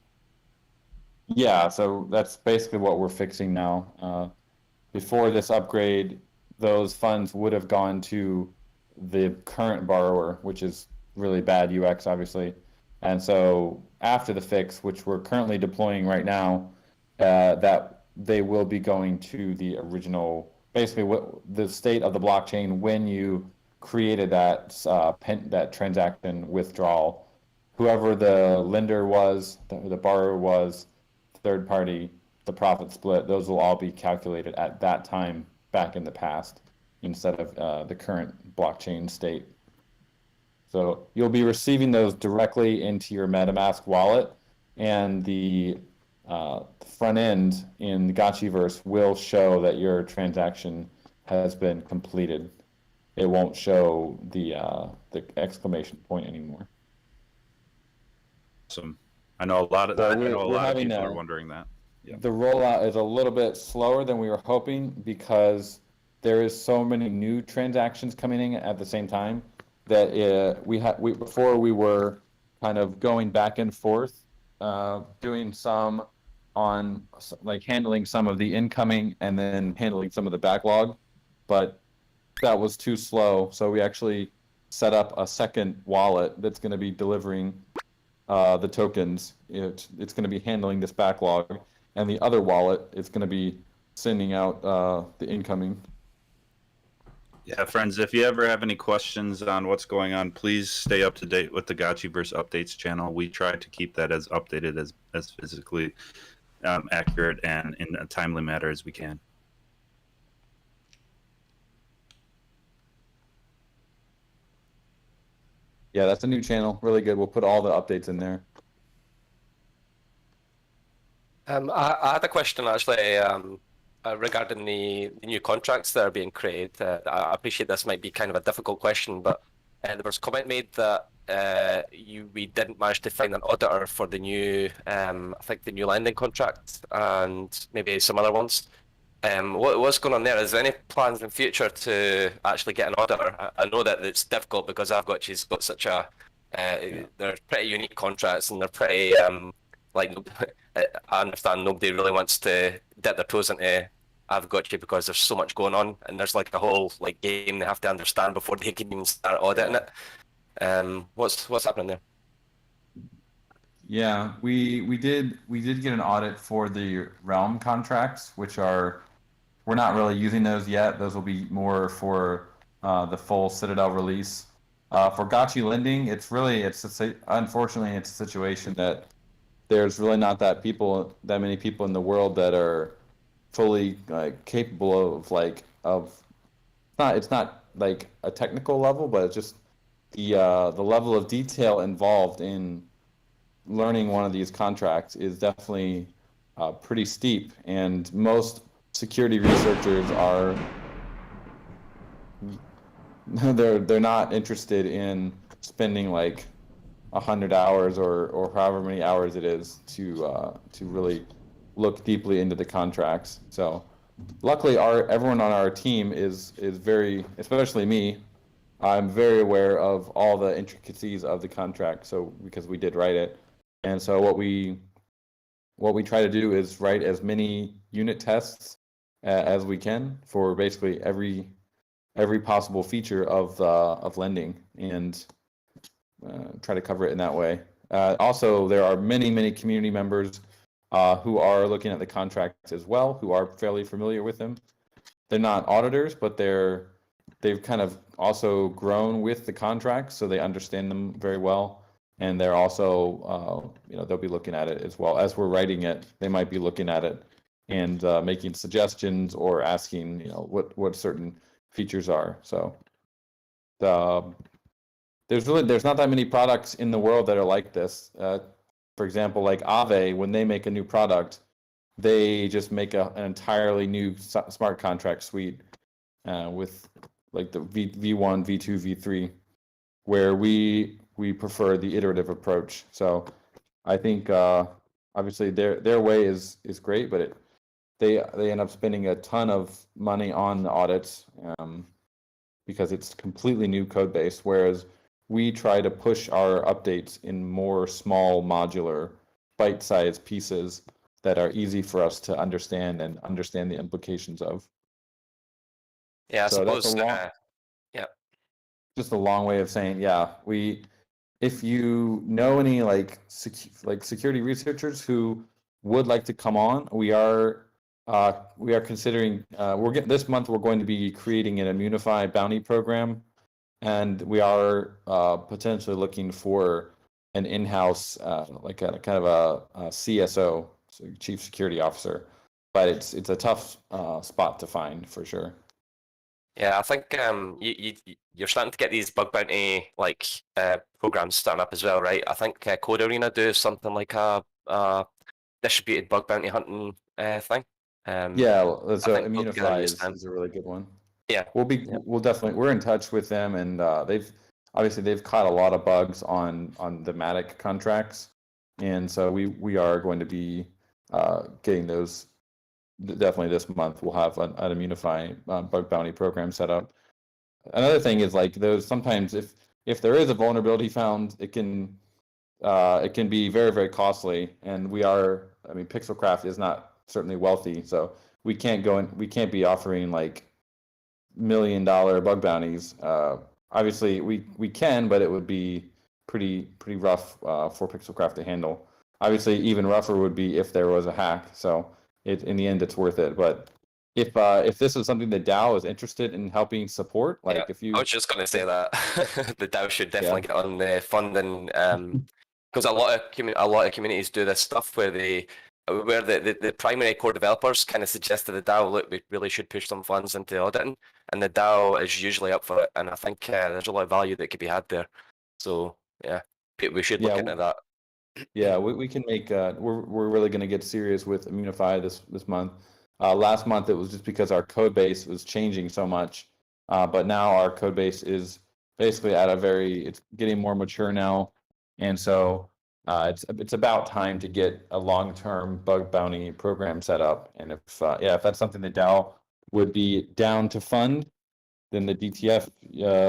[SPEAKER 7] Yeah, so that's basically what we're fixing now. Before this upgrade, those funds would have gone to the current borrower, which is really bad UX, obviously. And so after the fix, which we're currently deploying right now, that they will be going to the original, basically what the state of the blockchain when you created that transaction withdrawal. Whoever the lender was, the borrower was, third party, the profit split, those will all be calculated at that time back in the past instead of the current blockchain state. So you'll be receiving those directly into your MetaMask wallet, and the front end in the Gotchiverse will show that your transaction has been completed. It won't show the exclamation point anymore.
[SPEAKER 1] Awesome. I know a lot of
[SPEAKER 7] So
[SPEAKER 1] I know a
[SPEAKER 7] we're
[SPEAKER 1] lot of
[SPEAKER 7] having
[SPEAKER 1] people are wondering that. Yeah.
[SPEAKER 7] The rollout is a little bit slower than we were hoping because there is so many new transactions coming in at the same time that we before we were kind of going back and forth, doing some on like handling some of the incoming and then handling some of the backlog, but that was too slow. So we actually set up a second wallet that's going to be delivering the tokens. It's going to be handling this backlog, and the other wallet is going to be sending out the incoming.
[SPEAKER 1] Yeah, friends, if you ever have any questions on what's going on, please stay up to date with the Gotchiverse updates channel. We try to keep that as updated as physically accurate and in a timely manner as we can.
[SPEAKER 7] Yeah, that's a new channel. Really good. We'll put all the updates in there.
[SPEAKER 5] I had a question actually regarding the new contracts that are being created. I appreciate this might be kind of a difficult question, but there was a comment made that we didn't manage to find an auditor for the new, I think the new lending contract and maybe some other ones. What's going on there? Is there any plans in future to actually get an auditor? I know that it's difficult because Aavegotchi's got such a, they're pretty unique contracts and they're pretty, like, I understand nobody really wants to dip their toes into Aavegotchi because there's so much going on and there's like a whole like game they have to understand before they can even start auditing it. What's happening there?
[SPEAKER 7] Yeah, we did get an audit for the Realm contracts, which are we're not really using those yet. Those will be more for the full Citadel release. For Gotchi lending, unfortunately it's a situation that there's really not that many people in the world that are fully capable of it's not like a technical level, but it's just the level of detail involved in learning one of these contracts is definitely pretty steep, and most security researchers are they're not interested in spending like 100 hours or however many hours it is to really look deeply into the contracts. So luckily everyone on our team is very, especially me, I'm very aware of all the intricacies of the contract, so because we did write it. And so what we try to do is write as many unit tests as we can for basically every possible feature of lending, and try to cover it in that way. Also, there are many community members who are looking at the contracts as well, who are fairly familiar with them. They're not auditors, but they've kind of also grown with the contracts, so they understand them very well. And they're also, they'll be looking at it as well as we're writing it. They might be looking at it and making suggestions or asking, what certain features are. So there's not that many products in the world that are like this. For example, like Aave, when they make a new product, they just make an entirely new smart contract suite with like the V1, V2, V3, where we prefer the iterative approach. So I think obviously their way is great, but they end up spending a ton of money on the audits because it's completely new code base, whereas we try to push our updates in more small modular bite-sized pieces that are easy for us to understand and understand the implications of.
[SPEAKER 5] Yeah, I suppose.
[SPEAKER 7] Just a long way of saying, if you know any security researchers who would like to come on, we are considering this month we're going to be creating an Immunify bounty program, and we are potentially looking for an in-house like a kind of a CSO, so Chief Security Officer, but it's a tough spot to find for sure.
[SPEAKER 5] Yeah, I think you're starting to get these bug bounty programs starting up as well, right? I think Code Arena do something like a distributed bug bounty hunting thing.
[SPEAKER 7] So Immunify is a really good one.
[SPEAKER 5] Yeah.
[SPEAKER 7] We'll definitely, we're in touch with them, and they've caught a lot of bugs on the Matic contracts, and so we are going to be getting those definitely this month. We'll have an Immunify bug bounty program set up. Another thing is like those sometimes if there is a vulnerability found, it can be very, very costly, and Pixelcraft is not certainly wealthy, so we can't be offering like $1 million bug bounties. Obviously we can, but it would be pretty rough for Pixelcraft to handle. Obviously even rougher would be if there was a hack, so in the end it's worth it. But if this is something that DAO is interested in helping support, like if you,
[SPEAKER 5] I was just going to say that the DAO should definitely get on the funding, because a lot of communities do this stuff where the primary core developers kind of suggest to the DAO, look, we really should push some funds into auditing, and the DAO is usually up for it, and I think there's a lot of value that could be had there. So yeah, we should look into that.
[SPEAKER 7] Yeah, we can make. We're really going to get serious with Immunify this month. Last month it was just because our code base was changing so much, but now our code base is basically it's getting more mature now, and so it's about time to get a long-term bug bounty program set up. And if that's something that DAO would be down to fund, then the DTF,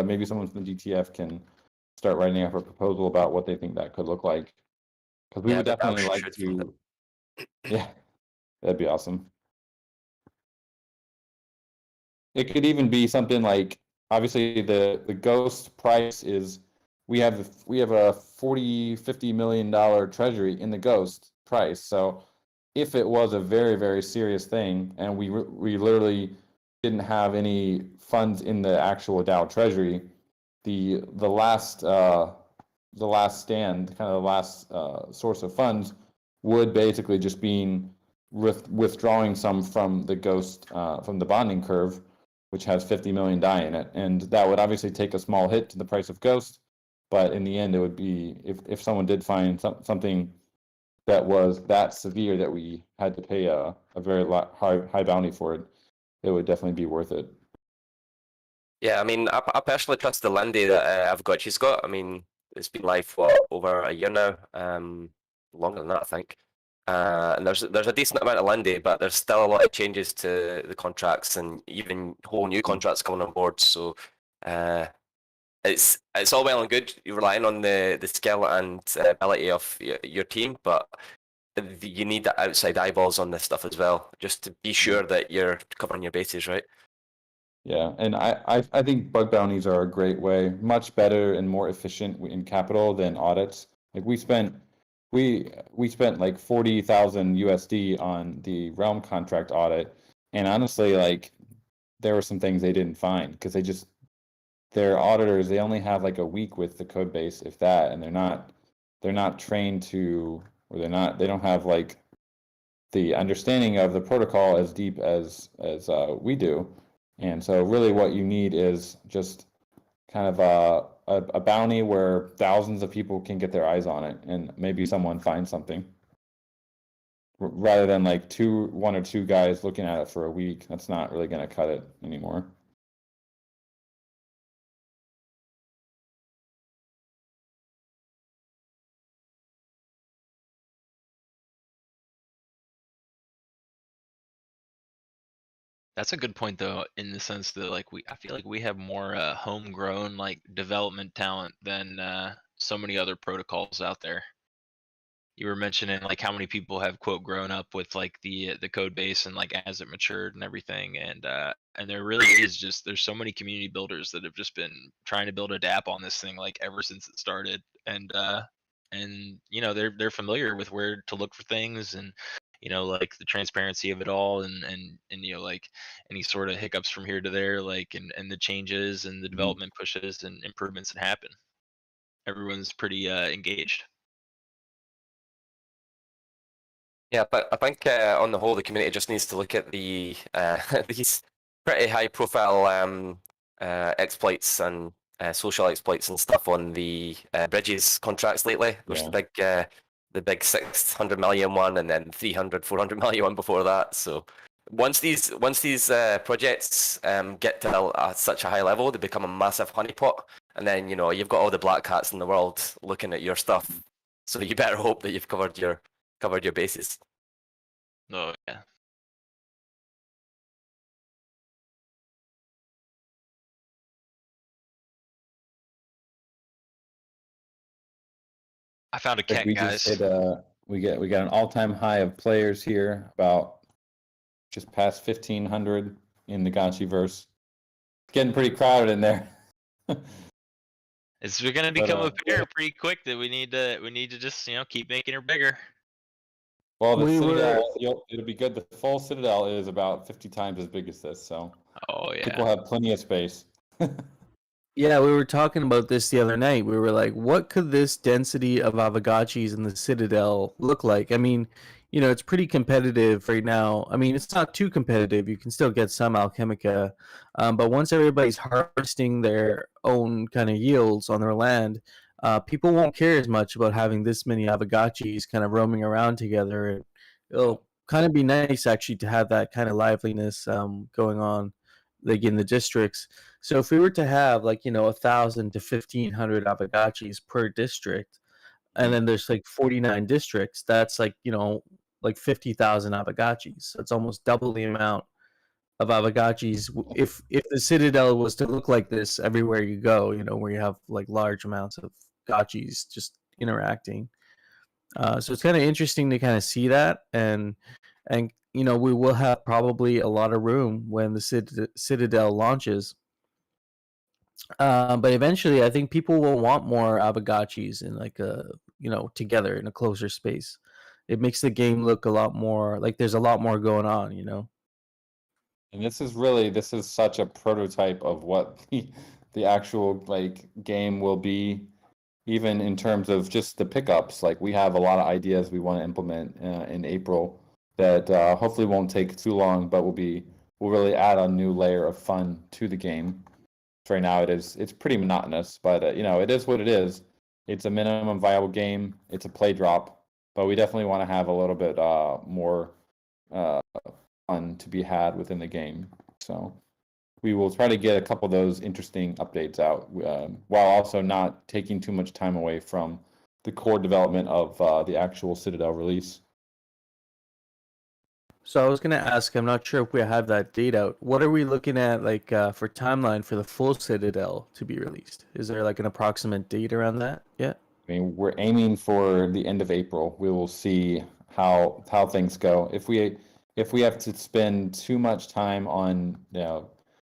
[SPEAKER 7] maybe someone from the DTF can start writing up a proposal about what they think that could look like. Because we would definitely like to. Yeah, that'd be awesome. It could even be something like, obviously the Ghost price is, we have a $40-50 million treasury in the Ghost price. So if it was a very, very serious thing and we literally didn't have any funds in the actual DAO treasury, the last stand, kind of the last source of funds would basically just be withdrawing some from the Ghost, from the bonding curve, which has 50 million DAI in it. And that would obviously take a small hit to the price of Ghost, but in the end it would be, if someone did find something that was that severe that we had to pay a very high bounty for it, it would definitely be worth it.
[SPEAKER 5] Yeah, I mean, I personally trust the Lindy that Aavegotchi's got. I mean, it's been live for over a year now, longer than that, I think. And there's a decent amount of Lindy, but there's still a lot of changes to the contracts and even whole new contracts coming on board. So it's all well and good relying on the skill and ability of your team, but you need the outside eyeballs on this stuff as well, just to be sure that you're covering your bases, right?
[SPEAKER 7] Yeah, and I think bug bounties are a great way, much better and more efficient in capital than audits. Like we spent like 40,000 USD on the Realm contract audit, and honestly, like there were some things they didn't find because their auditors, they only have like a week with the code base, if that, and they're not trained to, or they don't have like the understanding of the protocol as deep as we do. And so really what you need is just kind of a bounty where thousands of people can get their eyes on it, and maybe someone finds something, rather than like one or two guys looking at it for a week. That's not really going to cut it anymore.
[SPEAKER 3] That's a good point though, in the sense that like I feel like we have more homegrown like development talent than so many other protocols out there. You were mentioning like how many people have quote grown up with like the code base and like as it matured and everything, and there really is just, there's so many community builders that have just been trying to build a DApp on this thing like ever since it started, and you know they're familiar with where to look for things, and you know like the transparency of it all, and you know like any sort of hiccups from here to there, like and the changes and the development pushes and improvements that happen. Everyone's pretty engaged.
[SPEAKER 5] Yeah, but I think on the whole, the community just needs to look at the these pretty high-profile exploits and social exploits and stuff on the Bridges contracts lately. There's the big 600 million one, and then 300, 400 million one before that. So once these projects get to such a high level, they become a massive honeypot, and then you've got all the black hats in the world looking at your stuff. So you better hope that you've covered your bases.
[SPEAKER 3] Oh yeah. I found a
[SPEAKER 7] Like
[SPEAKER 3] cat,
[SPEAKER 7] we
[SPEAKER 3] guys.
[SPEAKER 7] just hit we got an all-time high of players here, about just past 1,500 in the Gotchiverse. It's getting pretty crowded in there.
[SPEAKER 3] It's gonna become apparent pretty quick that we need to just keep making her bigger.
[SPEAKER 7] Well, the Citadel, it'll be good. The full Citadel is about 50 times as big as this, so
[SPEAKER 3] Oh
[SPEAKER 7] I think
[SPEAKER 3] yeah.
[SPEAKER 7] we'll have plenty of space.
[SPEAKER 2] Yeah, we were talking about this the other night. We were like, what could this density of Aavegotchis in the Citadel look like? I mean, it's pretty competitive right now. I mean, it's not too competitive. You can still get some Alchemica. But once everybody's harvesting their own kind of yields on their land, people won't care as much about having this many Aavegotchis kind of roaming around together. And it'll kind of be nice, actually, to have that kind of liveliness going on, like in the districts. So if we were to have 1,000 to 1,500 Aavegotchis per district, and then there's like 49 districts, that's like 50,000 Aavegotchis. So it's almost double the amount of Aavegotchis. If the Citadel was to look like this everywhere you go, where you have like large amounts of gotchis just interacting. So it's kind of interesting to kind of see that, and we will have probably a lot of room when the Citadel launches. But eventually, I think people will want more Aavegotchis in together in a closer space. It makes the game look a lot more like there's a lot more going on.
[SPEAKER 7] And this is such a prototype of what the actual game will be, even in terms of just the pickups. Like, we have a lot of ideas we want to implement in April that hopefully won't take too long, but will really add a new layer of fun to the game. Right now it's pretty monotonous, but it is what it is. It's a minimum viable game. It's a play drop, but we definitely want to have a little bit more fun to be had within the game. So we will try to get a couple of those interesting updates out, while also not taking too much time away from the core development of the actual Citadel release.
[SPEAKER 2] So I was gonna ask, I'm not sure if we have that date out. What are we looking at for timeline for the full Citadel to be released? Is there like an approximate date around that yet?
[SPEAKER 7] I mean, we're aiming for the end of April. We will see how things go. If we have to spend too much time on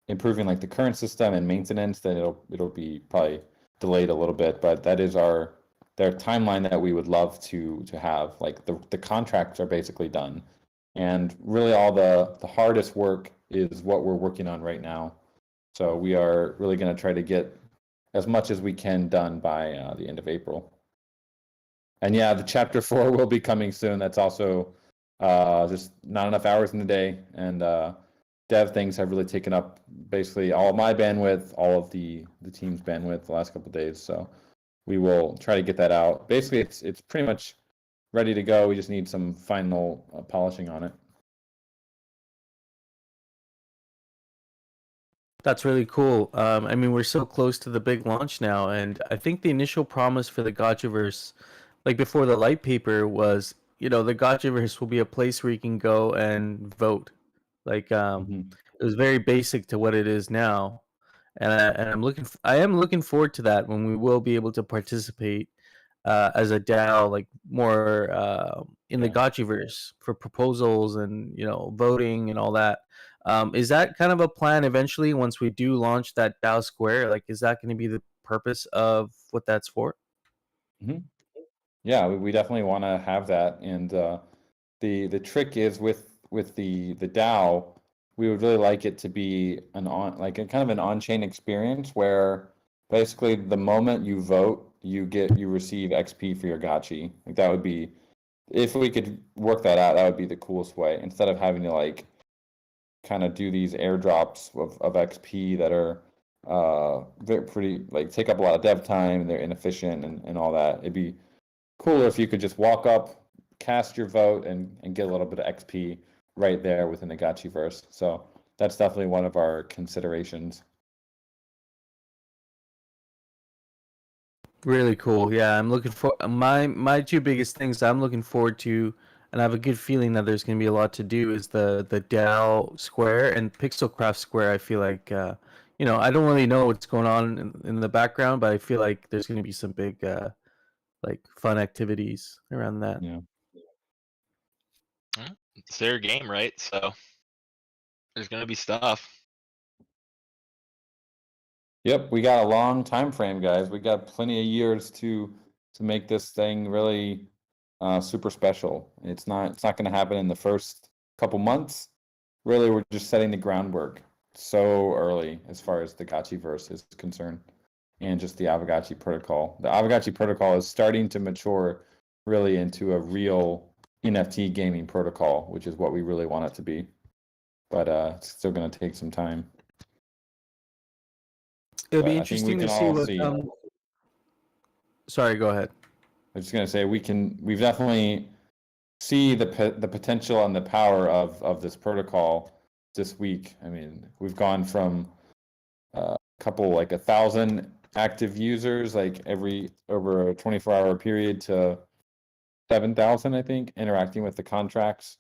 [SPEAKER 7] improving like the current system and maintenance, then it'll be probably delayed a little bit. But that is their timeline that we would love to have. Like the contracts are basically done, and really all the hardest work is what we're working on right now. So we are really going to try to get as much as we can done by the end of April. And yeah, the chapter 4 will be coming soon. That's also just not enough hours in the day, and dev things have really taken up basically all of my bandwidth, all of the team's bandwidth the last couple of days. So we will try to get that out. Basically, it's pretty much ready to go. We just need some final polishing on it.
[SPEAKER 2] That's really cool. I mean, we're so close to the big launch now, and I think the initial promise for the Gotchiverse, like before the light paper, was the Gotchiverse will be a place where you can go and vote. Like it was very basic to what it is now, and I am looking forward to that when we will be able to participate as a DAO, like more in the Gotchiverse for proposals and voting and all that. Is that kind of a plan eventually once we do launch that DAO Square? Like, is that going to be the purpose of what that's for?
[SPEAKER 7] Mm-hmm. Yeah, we definitely want to have that, and the trick is with the DAO, we would really like it to be a kind of an on-chain experience where basically the moment you vote, you receive XP for your Gotchi. Like, that would be, if we could work that out, that would be the coolest way, instead of having to kind of do these airdrops of XP that are they're pretty take up a lot of dev time, and they're inefficient and all that. It'd be cooler if you could just walk up, cast your vote, and get a little bit of XP right there within the Gotchiverse. So that's definitely one of our considerations.
[SPEAKER 2] Really cool. Yeah, I'm looking for my two biggest things I'm looking forward to, and I have a good feeling that there's going to be a lot to do is the DAO Square and Pixelcraft Square. I feel like I don't really know what's going on in the background, but I feel like there's going to be some big like fun activities around that.
[SPEAKER 7] Yeah.
[SPEAKER 3] It's their game, right? So there's gonna be stuff.
[SPEAKER 7] Yep, we got a long time frame, guys. We got plenty of years to make this thing really super special. It's not going to happen in the first couple months. Really, we're just setting the groundwork so early as far as the Gotchiverse is concerned, and just the Aavegotchi protocol. The Aavegotchi protocol is starting to mature really into a real NFT gaming protocol, which is what we really want it to be. But it's still going to take some time.
[SPEAKER 2] It'll
[SPEAKER 7] But
[SPEAKER 2] be
[SPEAKER 7] I think we
[SPEAKER 2] interesting to
[SPEAKER 7] can
[SPEAKER 2] see
[SPEAKER 7] all
[SPEAKER 2] what.
[SPEAKER 7] see.
[SPEAKER 2] Sorry, go ahead.
[SPEAKER 7] I was just gonna say we've definitely see the potential and the power of this protocol this week. I mean, we've gone from a couple like 1,000 active users like over a 24-hour period to 7,000, I think, interacting with the contracts.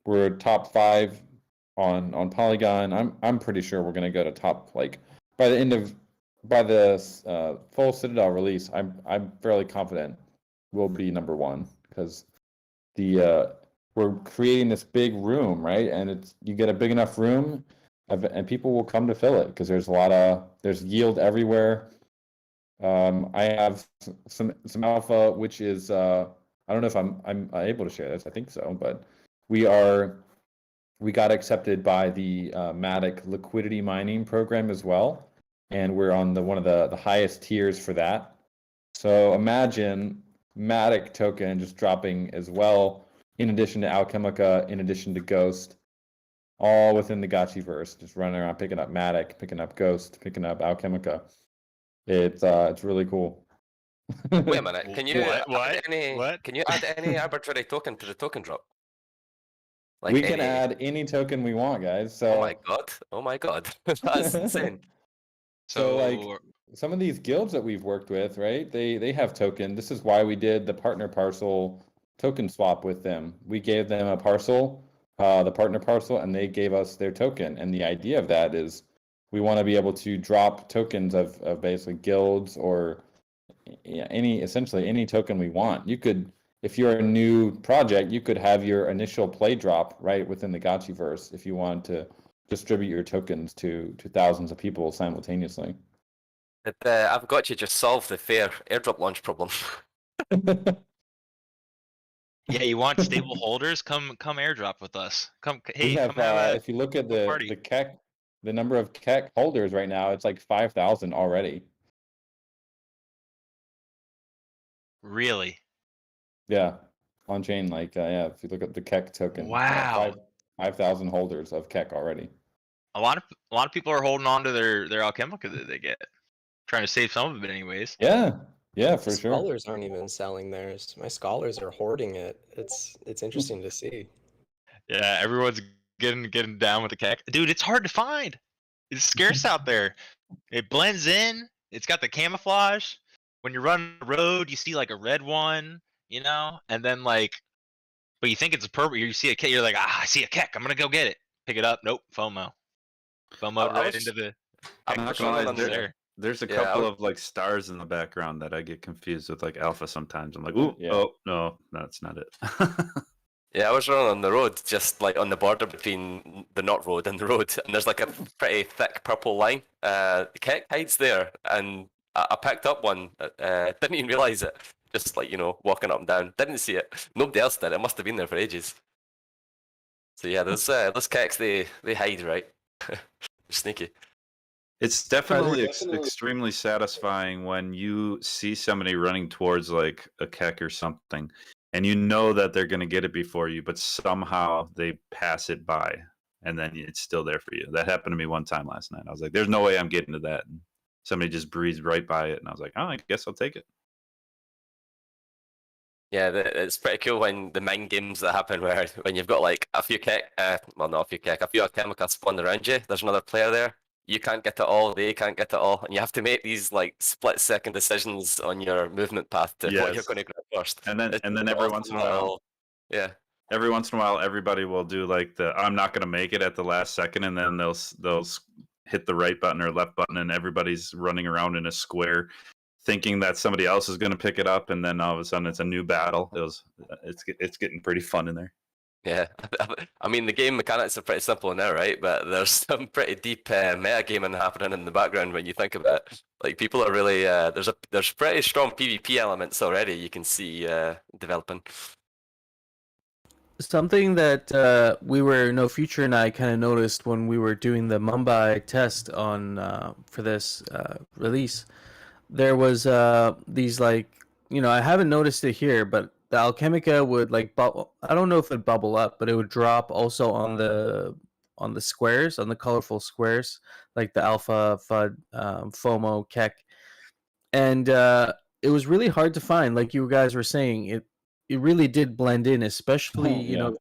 [SPEAKER 7] We're top 5 on Polygon. I'm pretty sure we're gonna go to top, like, by the full Citadel release. I'm fairly confident we'll be number 1, because we're creating this big room, right? And you get a big enough room, and people will come to fill it because there's yield everywhere. I have some alpha, which is I don't know if I'm able to share this. I think so, but we got accepted by the Matic liquidity mining program as well, and we're on one of the highest tiers for that. So imagine Matic token just dropping as well, in addition to Alchemica, in addition to Ghost, all within the Gotchiverse, just running around picking up Matic, picking up Ghost, picking up Alchemica. It's really cool.
[SPEAKER 5] Wait a minute. Can you
[SPEAKER 3] What?
[SPEAKER 5] add any?
[SPEAKER 3] What?
[SPEAKER 5] Can you add any arbitrary token to the token drop? Like
[SPEAKER 7] We can
[SPEAKER 5] any...
[SPEAKER 7] add any token we want, guys. So
[SPEAKER 5] Oh my god! Oh my god! That's insane.
[SPEAKER 7] So like some of these guilds that we've worked with, right? They have token. This is why we did the partner parcel token swap with them. We gave them a parcel, the partner parcel, and they gave us their token. And the idea of that is we want to be able to drop tokens of basically guilds or essentially any token we want. You could, if you're a new project, you could have your initial play drop right within the Gotchiverse if you want to distribute your tokens to thousands of people simultaneously.
[SPEAKER 5] Aavegotchi just solved the fair airdrop launch problem.
[SPEAKER 3] Yeah, you want stable holders? Come airdrop with us. Hey,
[SPEAKER 7] have,
[SPEAKER 3] come have a
[SPEAKER 7] if you look at
[SPEAKER 3] party.
[SPEAKER 7] the KEK, the number of KEK holders right now, it's like 5,000 already.
[SPEAKER 3] Really?
[SPEAKER 7] Yeah, on chain, like yeah, if you look at the KEK token,
[SPEAKER 3] Wow.
[SPEAKER 7] 5,000 holders of KEK already.
[SPEAKER 3] A lot of people are holding on to their Alchemica that they get, trying to save some of it anyways.
[SPEAKER 7] Yeah, for sure.
[SPEAKER 6] Scholars aren't even selling theirs. My scholars are hoarding it. It's interesting to see.
[SPEAKER 3] Yeah, everyone's getting down with the KEK. Dude, it's hard to find. It's scarce out there. It blends in. It's got the camouflage. When you're running the road, you see like a red one, and then like, but you think it's a purple. You see a KEK, you're like, I see a KEK. I'm gonna go get it. Pick it up. Nope, FOMO. FOMO right into the.
[SPEAKER 1] I'm not gonna lie, there's a
[SPEAKER 5] Yeah,
[SPEAKER 1] couple of like stars in the background that I get confused with, like alpha sometimes. I'm like, ooh,
[SPEAKER 7] Yeah.
[SPEAKER 1] oh no, that's not it.
[SPEAKER 5] Yeah, I was running on the road, just like on the border between the not road and the road, and there's like a pretty thick purple line. The KEK hides there, and I picked up one. Didn't even realize it. Just like walking up and down, didn't see it. Nobody else did. It must have been there for ages. So yeah, those KEKs they hide, right? They're sneaky.
[SPEAKER 1] It's definitely extremely satisfying when you see somebody running towards like a KEK or something, and you know that they're going to get it before you, but somehow they pass it by, and then it's still there for you. That happened to me one time last night. I was like, there's no way I'm getting to that. And somebody just breezed right by it, and I was like, oh, I guess I'll take it.
[SPEAKER 5] Yeah, it's pretty cool when the mind games that happen where when you've got like a few well, not a few a few Alchemica spawned around you, there's another player there. You can't get it all, they can't get it all, and you have to make these like split-second decisions on your movement path to what you're
[SPEAKER 1] Yes.
[SPEAKER 5] going to grab first.
[SPEAKER 1] And then
[SPEAKER 5] It's
[SPEAKER 1] and
[SPEAKER 5] just
[SPEAKER 1] then
[SPEAKER 5] an
[SPEAKER 1] every
[SPEAKER 5] awesome
[SPEAKER 1] once in a while,
[SPEAKER 5] little- yeah,
[SPEAKER 1] everybody will do like the I'm not going to make it at the last second, and then they'll hit the right button or left button, and everybody's running around in a square, thinking that somebody else is going to pick it up, and then all of a sudden it's a new battle. It's getting pretty fun in there.
[SPEAKER 5] yeah. I mean, the game mechanics are pretty simple now, right? But there's some pretty deep metagaming happening in the background when you think about it. Like people are really there's pretty strong PvP elements already you can see developing.
[SPEAKER 2] Something that Future and I kind of noticed when we were doing the Mumbai test on for this release, there was these like, I haven't noticed it here, but the Alchemica would like bubble. I don't know if it'd bubble up, but it would drop also on the squares, on the colorful squares, like the Alpha, FUD, FOMO, Keck, and it was really hard to find. Like you guys were saying, it really did blend in, especially
[SPEAKER 7] Yeah.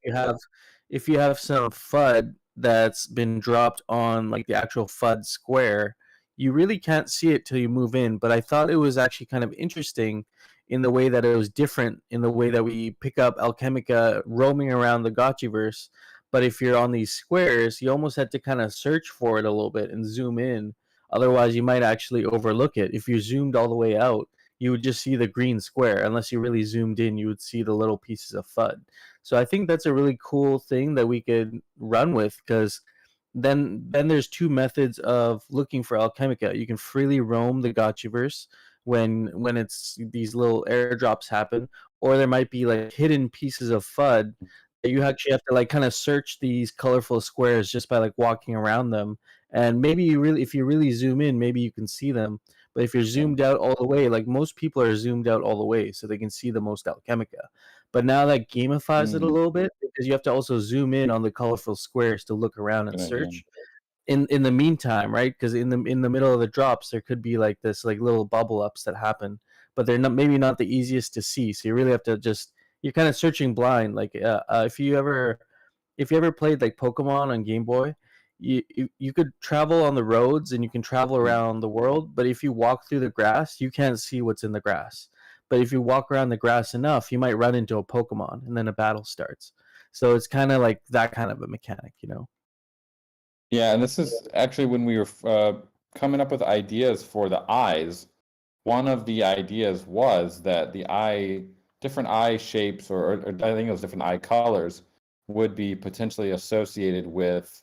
[SPEAKER 2] if you have some FUD that's been dropped on like the actual FUD square, you really can't see it till you move in. But I thought it was actually kind of interesting in the way that it was different in the way that we pick up Alchemica roaming around the Gotchiverse. But if you're on these squares, you almost had to kind of search for it a little bit and zoom in. Otherwise, you might actually overlook it. If you zoomed all the way out, you would just see the green square. Unless you really zoomed in, you would see the little pieces of FUD. So I think that's a really cool thing that we could run with, because then there's two methods of looking for Alchemica. You can freely roam the Gotchiverse when it's these little airdrops happen, or there might be like hidden pieces of FUD that you actually have to like kind of search these colorful squares just by like walking around them. And maybe if you really zoom in, maybe you can see them. But if you're zoomed out all the way, like most people are zoomed out all the way so they can see the most Alchemica. But now that gamifies it a little bit, because you have to also zoom in on the colorful squares to look around and
[SPEAKER 7] Good idea.
[SPEAKER 2] search. In the meantime, right? Because in the middle of the drops, there could be like this like little bubble ups that happen, but they're not the easiest to see. So you really have to you're kind of searching blind. Like if you ever played like Pokemon on Game Boy, you could travel on the roads and you can travel around the world, but if you walk through the grass, you can't see what's in the grass. But if you walk around the grass enough, you might run into a Pokemon and then a battle starts. So it's kind of like that kind of a mechanic,
[SPEAKER 7] Yeah, and this is actually when we were coming up with ideas for the eyes. One of the ideas was that different eye shapes, or I think it was different eye colors, would be potentially associated with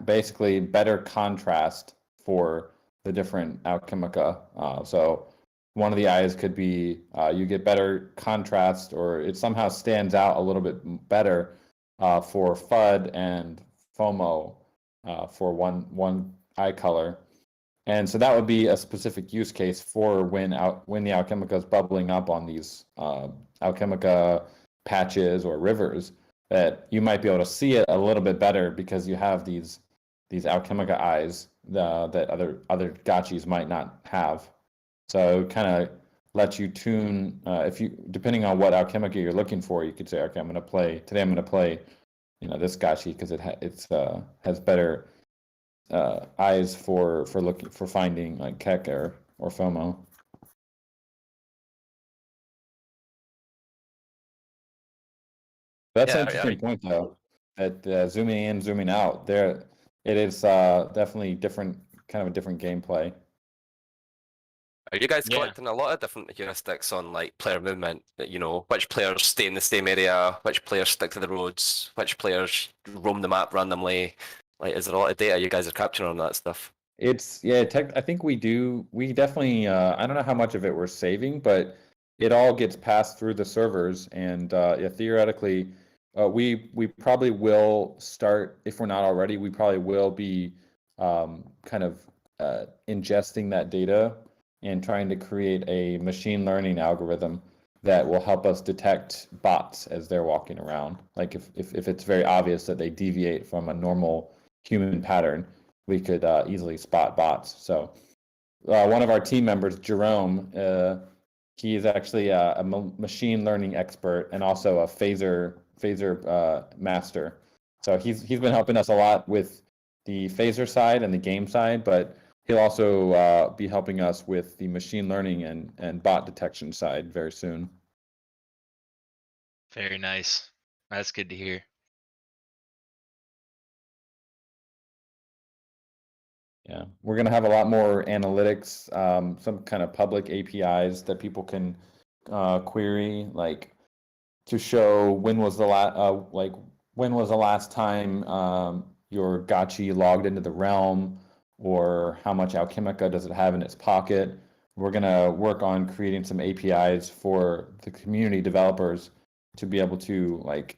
[SPEAKER 7] basically better contrast for the different Alchemica. So one of the eyes could be you get better contrast, or it somehow stands out a little bit better for FUD and FOMO for one eye color. And so that would be a specific use case for when the Alchemica is bubbling up on these Alchemica patches or rivers, that you might be able to see it a little bit better because you have these Alchemica eyes that other gotchis might not have. So it kind of lets you tune depending on what Alchemica you're looking for. You could say, okay, I'm going to play this gotchi because it has better eyes for finding like Keck or FOMO. That's an interesting point, though. That zooming in, zooming out, it is definitely kind of a different gameplay.
[SPEAKER 5] Are you guys
[SPEAKER 3] Yeah.
[SPEAKER 5] collecting a lot of different heuristics on like player movement? Which players stay in the same area, which players stick to the roads, which players roam the map randomly? Like, is there a lot of data you guys are capturing on that stuff?
[SPEAKER 7] I think we do. We definitely. I don't know how much of it we're saving, but it all gets passed through the servers, and theoretically, we probably will start, if we're not already. We probably will be kind of ingesting that data and trying to create a machine learning algorithm that will help us detect bots as they're walking around. Like if it's very obvious that they deviate from a normal human pattern, we could easily spot bots. So one of our team members, Jerome, He is actually a machine learning expert and also a phaser master. So he's been helping us a lot with the phaser side and the game side, but he'll also be helping us with the machine learning and bot detection side very soon.
[SPEAKER 3] Very nice. That's good to hear.
[SPEAKER 7] Yeah, we're going to have a lot more analytics, some kind of public APIs that people can query, like to show when was the last time your Gotchi logged into the realm, or how much Alchemica does it have in its pocket. We're going to work on creating some APIs for the community developers to be able to like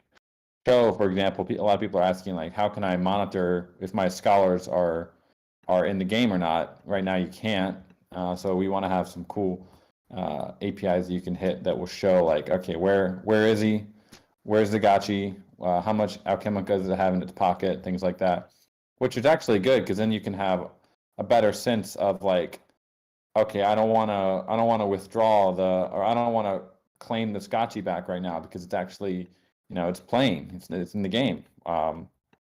[SPEAKER 7] show, for example, a lot of people are asking like, how can I monitor if my scholars are in the game or not? Right now you can't. So we want to have some cool APIs that you can hit that will show like, okay, where is he? Where's the Gotchi? How much Alchemica does it have in its pocket? Things like that, which is actually good because then you can have a better sense of like, okay, I don't want to withdraw or I don't want to claim this Gotchi back right now because it's actually, it's playing. It's in the game. I'm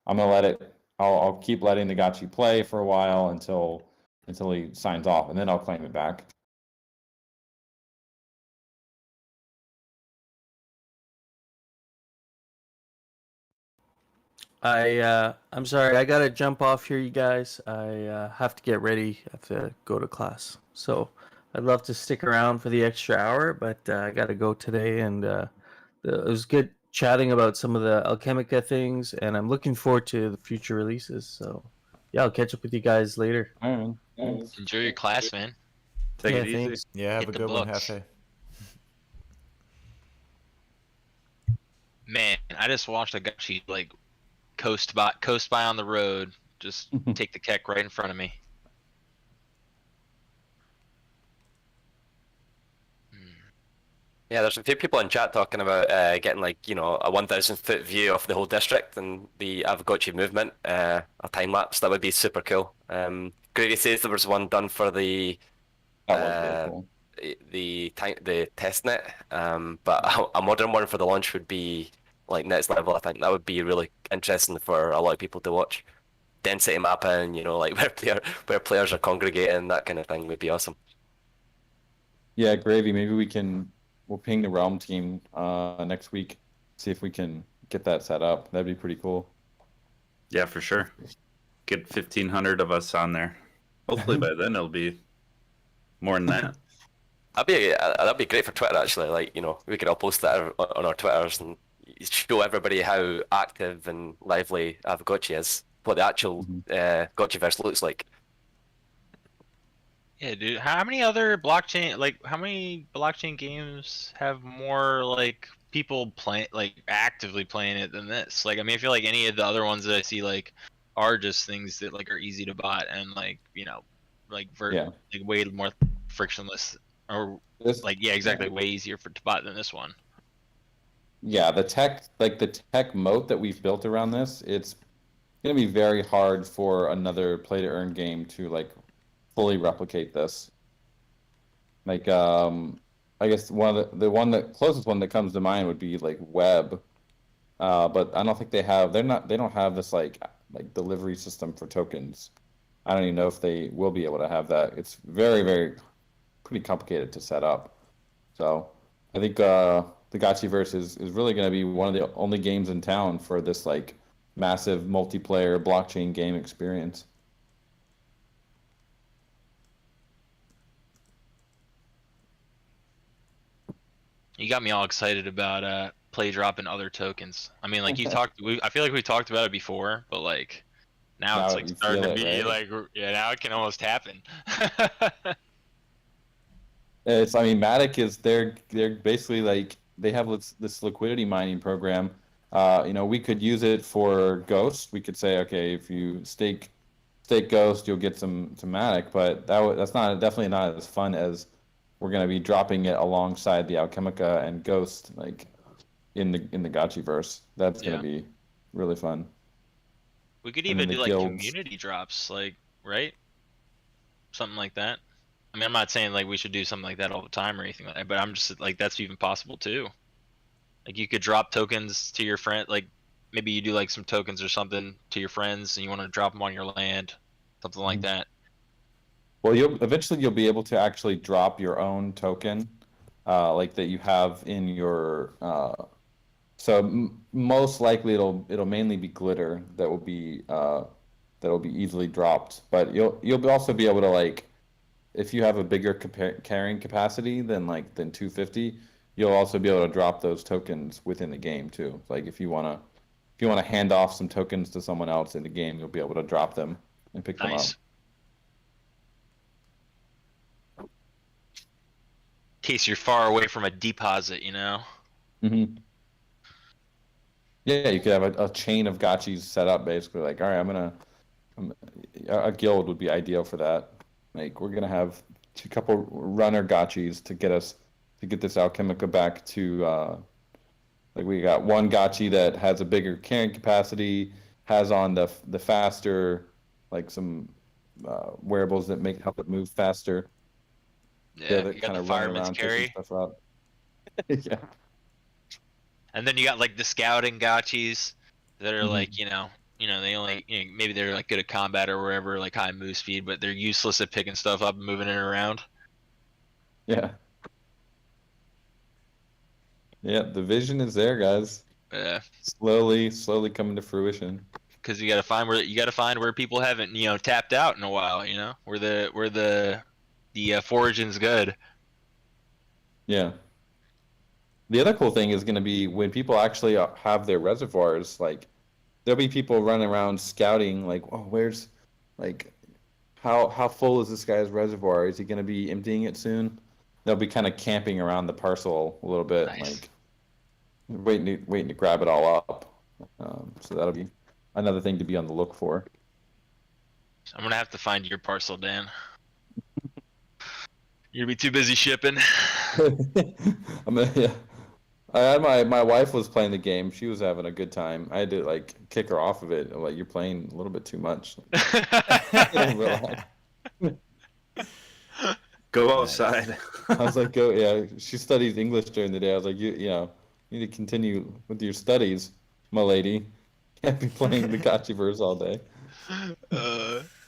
[SPEAKER 7] gonna let it. I'll keep letting the Gotchi play for a while until he signs off, and then I'll claim it back.
[SPEAKER 2] I'm sorry, I gotta jump off here, you guys. I have to get ready. I have to go to class. So I'd love to stick around for the extra hour, but I gotta go today. And it was good chatting about some of the Alchemica things, and I'm looking forward to the future releases. So yeah, I'll catch up with you guys later.
[SPEAKER 7] All right, man.
[SPEAKER 3] Enjoy your class, man.
[SPEAKER 1] Take
[SPEAKER 2] Yeah,
[SPEAKER 1] it easy.
[SPEAKER 2] thanks.
[SPEAKER 4] Yeah, have
[SPEAKER 3] Hit
[SPEAKER 4] a
[SPEAKER 3] the
[SPEAKER 4] good one,
[SPEAKER 3] books.
[SPEAKER 4] Hefe.
[SPEAKER 3] Man, I just watched a Gotchi like coast by on the road. Just take the keck right in front of me.
[SPEAKER 5] Yeah, there's a few people in chat talking about getting like, a 1,000-foot view of the whole district and the Aavegotchi movement, a time lapse. That would be super cool. Grady says there was one done for the
[SPEAKER 7] That was really cool.
[SPEAKER 5] the testnet, but a modern one for the launch would be like next level. I think that would be really interesting for a lot of people to watch. Density mapping, like where players are congregating, that kind of thing would be awesome.
[SPEAKER 7] Yeah, Gravy. Maybe we'll ping the Realm team next week, see if we can get that set up. That'd be pretty cool.
[SPEAKER 1] Yeah, for sure. Get 1,500 of us on there. Hopefully by then it'll be more than that.
[SPEAKER 5] That'd be great for Twitter actually. Like, we could all post that on our Twitters and show everybody how active and lively Aavegotchi is, what the actual Gotchiverse looks like.
[SPEAKER 3] Yeah, dude. How many blockchain games have more like people actively playing it than this? Like, I mean, I feel like any of the other ones that I see are just things that are easy to bot and like way more frictionless or exactly way easier to bot than this one.
[SPEAKER 7] Yeah, the tech moat that we've built around this, it's gonna be very hard for another play to earn game to fully replicate this. I guess the closest one that comes to mind would be Web, but I don't think they don't have this delivery system for tokens. I don't even know if they will be able to have that. It's very, very pretty complicated to set up. So I think the Gotchiverse is really going to be one of the only games in town for this massive multiplayer blockchain game experience.
[SPEAKER 3] You got me all excited about play drop and other tokens. I mean, I feel like we talked about it before, but now it's starting to be right? Now it can almost happen.
[SPEAKER 7] Matic is they're basically they have this liquidity mining program. We could use it for Ghost. We could say, okay, if you stake Ghost, you'll get some Matic, but that's definitely not as fun as we're going to be dropping it alongside the Alchemica and Ghost, in the Gotchiverse. That's going to be really fun.
[SPEAKER 3] We could even do community drops, right? Something like that. I mean, I'm not saying like we should do something like that all the time or anything like that, but I'm just like that's even possible too. Like you could drop tokens to your friend, like maybe you do like some tokens or something to your friends, and you want to drop them on your land, something like that.
[SPEAKER 7] Well, you'll be able to actually drop your own token, like that you have in your. So most likely it'll mainly be glitter that'll be easily dropped, but you'll also be able to like if you have a bigger carrying capacity than 250, you'll also be able to drop those tokens within the game too. Like if you wanna hand off some tokens to someone else in the game, you'll be able to drop them and pick them up.
[SPEAKER 3] Nice. In case you're far away from a deposit, you know.
[SPEAKER 7] Mm-hmm. Yeah, you could have a chain of gotchis set up basically. Like, all right, a guild would be ideal for that. Like, we're gonna have a couple runner gotchis to get this Alchemica back to like we got one gotchi that has a bigger carrying capacity, has on the faster like some wearables that help it move faster.
[SPEAKER 3] Yeah,
[SPEAKER 7] that
[SPEAKER 3] you got
[SPEAKER 7] kind
[SPEAKER 3] the
[SPEAKER 7] of run
[SPEAKER 3] fireman's
[SPEAKER 7] around taking
[SPEAKER 3] carry.
[SPEAKER 7] stuff out. Yeah.
[SPEAKER 3] And then you got like the scouting gotchis that are
[SPEAKER 7] Mhm.
[SPEAKER 3] like, they only, maybe they're like good at combat or wherever, like high move speed, but they're useless at picking stuff up and moving it around.
[SPEAKER 7] Yeah. Yeah, the vision is there, guys.
[SPEAKER 3] Yeah,
[SPEAKER 7] Slowly coming to fruition.
[SPEAKER 3] because you got to find where people haven't, tapped out in a while, where the foraging's good.
[SPEAKER 7] Yeah. The other cool thing is going to be when people actually have their reservoirs, like there'll be people running around scouting, like, oh, where's, like, how full is this guy's reservoir? Is he going to be emptying it soon? They'll be kind of camping around the parcel a little bit,
[SPEAKER 3] Nice.
[SPEAKER 7] like waiting to grab it all up. So that'll be another thing to be on the look for.
[SPEAKER 3] I'm gonna have to find your parcel, Dan. You're gonna be too busy shipping.
[SPEAKER 7] Yeah. I had my wife was playing the game. She was having a good time. I had to like kick her off of it. I'm like, you're playing a little bit too much. Relax.
[SPEAKER 1] Go outside.
[SPEAKER 7] I was like, go, yeah. She studies English during the day. I was like, you need to continue with your studies, my lady. Can't be playing the Gotchiverse all day.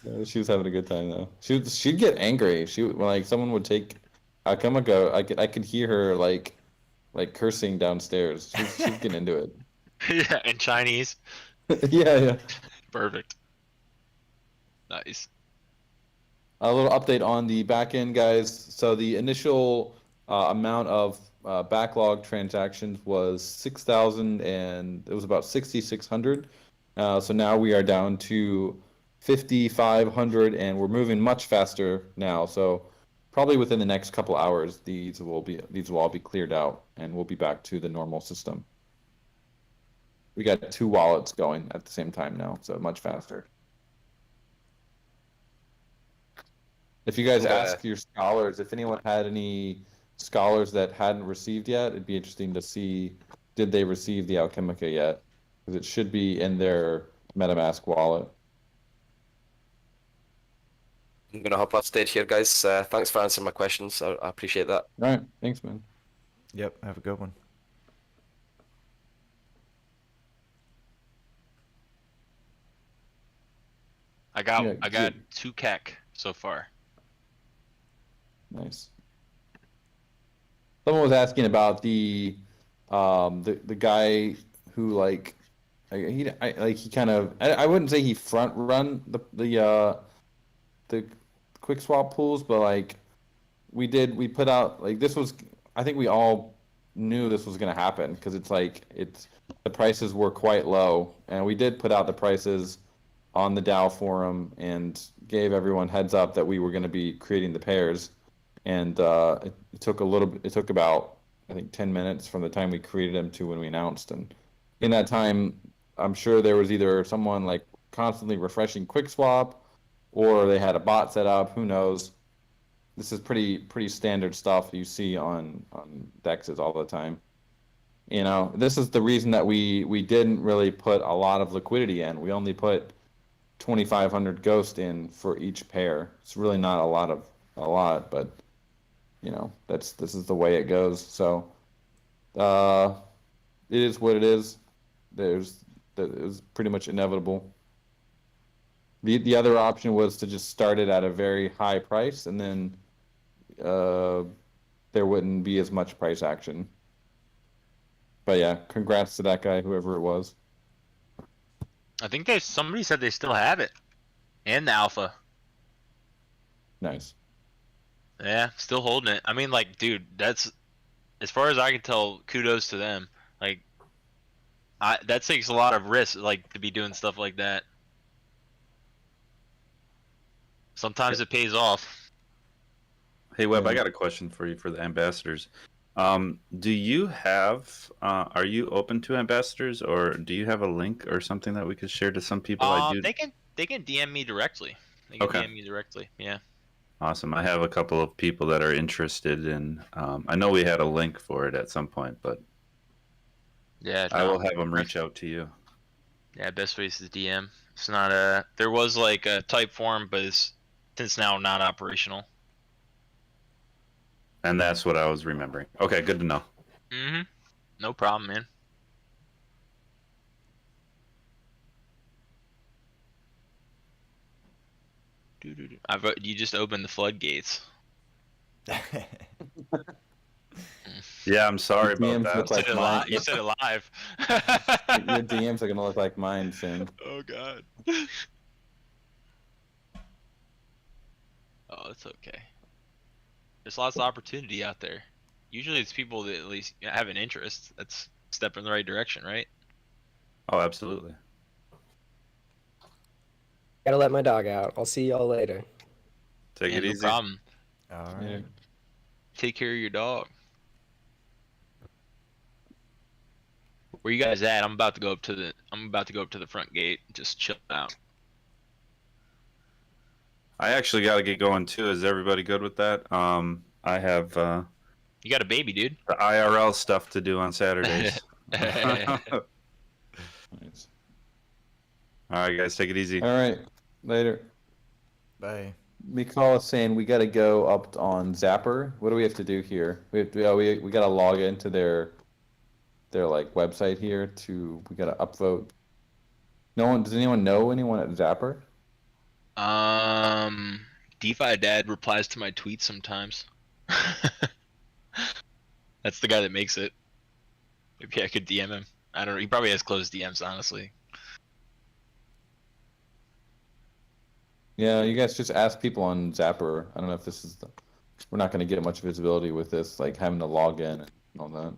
[SPEAKER 7] Yeah, she was having a good time though. She'd get angry. When like someone would take Alchemica, I could hear her like cursing downstairs. She's getting into it.
[SPEAKER 3] Yeah, in Chinese.
[SPEAKER 7] Yeah.
[SPEAKER 3] Perfect. Nice.
[SPEAKER 7] A little update on the back end, guys. So the initial amount of backlog transactions was 6,000, and it was about 6,600. So now we are down to 5,500, and we're moving much faster now. So probably within the next couple hours, these will all be cleared out, and we'll be back to the normal system. We got 2 wallets going at the same time now, so much faster. If you guys ask your scholars, if anyone had any scholars that hadn't received yet, it'd be interesting to see, did they receive the Alchemica yet? Because it should be in their MetaMask wallet.
[SPEAKER 5] I'm going to hop off stage here, guys. Thanks for answering my questions. I appreciate that.
[SPEAKER 7] All right. Thanks, man.
[SPEAKER 4] Yep, have a good one.
[SPEAKER 3] I got
[SPEAKER 7] good.
[SPEAKER 3] 2 kek so far.
[SPEAKER 7] Nice. Someone was asking about the guy who like he kind of I wouldn't say he front run the quick swap pools, but like we put out like this was, I think we all knew this was going to happen because the prices were quite low, and we did put out the prices on the DAO forum and gave everyone heads up that we were going to be creating the pairs. And it took about, I think, 10 minutes from the time we created them to when we announced. And in that time, I'm sure there was either someone like constantly refreshing QuickSwap, or they had a bot set up. Who knows? This is pretty standard stuff you see on dexes all the time. This is the reason that we didn't really put a lot of liquidity in. We only put 2,500 ghost in for each pair. It's really not a lot of a lot, but you know, this is the way it goes. So, it is what it is. That is pretty much inevitable. The other option was to just start it at a very high price, and then there wouldn't be as much price action. But yeah, congrats to that guy, whoever it was.
[SPEAKER 3] I think somebody said they still have it, and the alpha.
[SPEAKER 7] Nice.
[SPEAKER 3] Yeah, still holding it. I mean, like, dude, that's as far as I can tell. Kudos to them. Like, that takes a lot of risk, like, to be doing stuff like that. Sometimes it pays off.
[SPEAKER 1] Hey Webb, I
[SPEAKER 7] Yeah.
[SPEAKER 1] got a question for you for the ambassadors. Do you have? Are you open to ambassadors, or do you have a link or something that we could share to some people? I do.
[SPEAKER 3] They can DM me directly. They can
[SPEAKER 1] Okay.
[SPEAKER 3] DM me directly. Yeah.
[SPEAKER 1] Awesome. I have a couple of people that are interested in. I know we had a link for it at some point, but
[SPEAKER 3] Yeah.
[SPEAKER 1] I
[SPEAKER 3] no.
[SPEAKER 1] will have them reach out to you.
[SPEAKER 3] Yeah, best way is the DM. It's not there was like a type form, but it's since now not operational.
[SPEAKER 1] And that's what I was remembering. Okay, good to know.
[SPEAKER 3] Mm-hmm. No problem, man. You just opened the floodgates.
[SPEAKER 1] Yeah, I'm sorry
[SPEAKER 7] Your
[SPEAKER 1] about
[SPEAKER 7] DMs
[SPEAKER 1] that.
[SPEAKER 7] look like mine.
[SPEAKER 3] You said it live.
[SPEAKER 7] Your DMs are gonna look like mine soon.
[SPEAKER 3] Oh god. Oh, it's okay. There's lots of opportunity out there. Usually it's people that at least have an interest. That's a step in the right direction, right?
[SPEAKER 1] Oh, absolutely.
[SPEAKER 6] Gotta let my dog out. I'll see y'all later.
[SPEAKER 1] Take
[SPEAKER 3] Yeah,
[SPEAKER 1] it
[SPEAKER 3] no
[SPEAKER 1] easy.
[SPEAKER 3] problem.
[SPEAKER 4] All
[SPEAKER 7] Yeah.
[SPEAKER 4] right.
[SPEAKER 3] Take care of your dog. Where you guys at? I'm about to go up to the front gate. Just chill out.
[SPEAKER 1] I actually got to get going too. Is everybody good with that? I have
[SPEAKER 3] You got a baby, dude.
[SPEAKER 1] the IRL stuff to do on Saturdays. All
[SPEAKER 7] Nice.
[SPEAKER 1] right, guys, take it easy.
[SPEAKER 7] All right, later.
[SPEAKER 4] Bye.
[SPEAKER 7] Mikhail is saying we got to go up on Zapper. What do we have to do here? We have to, we got to log into their like website here to we got to upvote. Does anyone know anyone at Zapper?
[SPEAKER 3] DeFi Dad replies to my tweets sometimes. That's the guy that makes it. Maybe I could DM him. I don't know. He probably has closed DMs, honestly.
[SPEAKER 7] Yeah, you guys just ask people on Zapper. I don't know if this is we're not going to get much visibility with this, like having to log in and all that.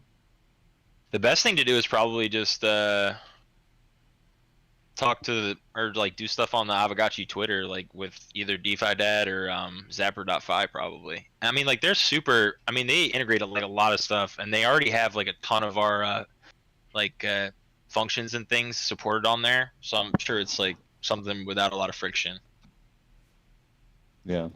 [SPEAKER 3] The best thing to do is probably just talk to or like do stuff on the Aavegotchi Twitter, like with either DeFi Dad or Zapper.fi probably. I mean, like they're super. I mean, they integrate like a lot of stuff, and they already have like a ton of our functions and things supported on there. So I'm sure it's like something without a lot of friction.
[SPEAKER 7] Yeah.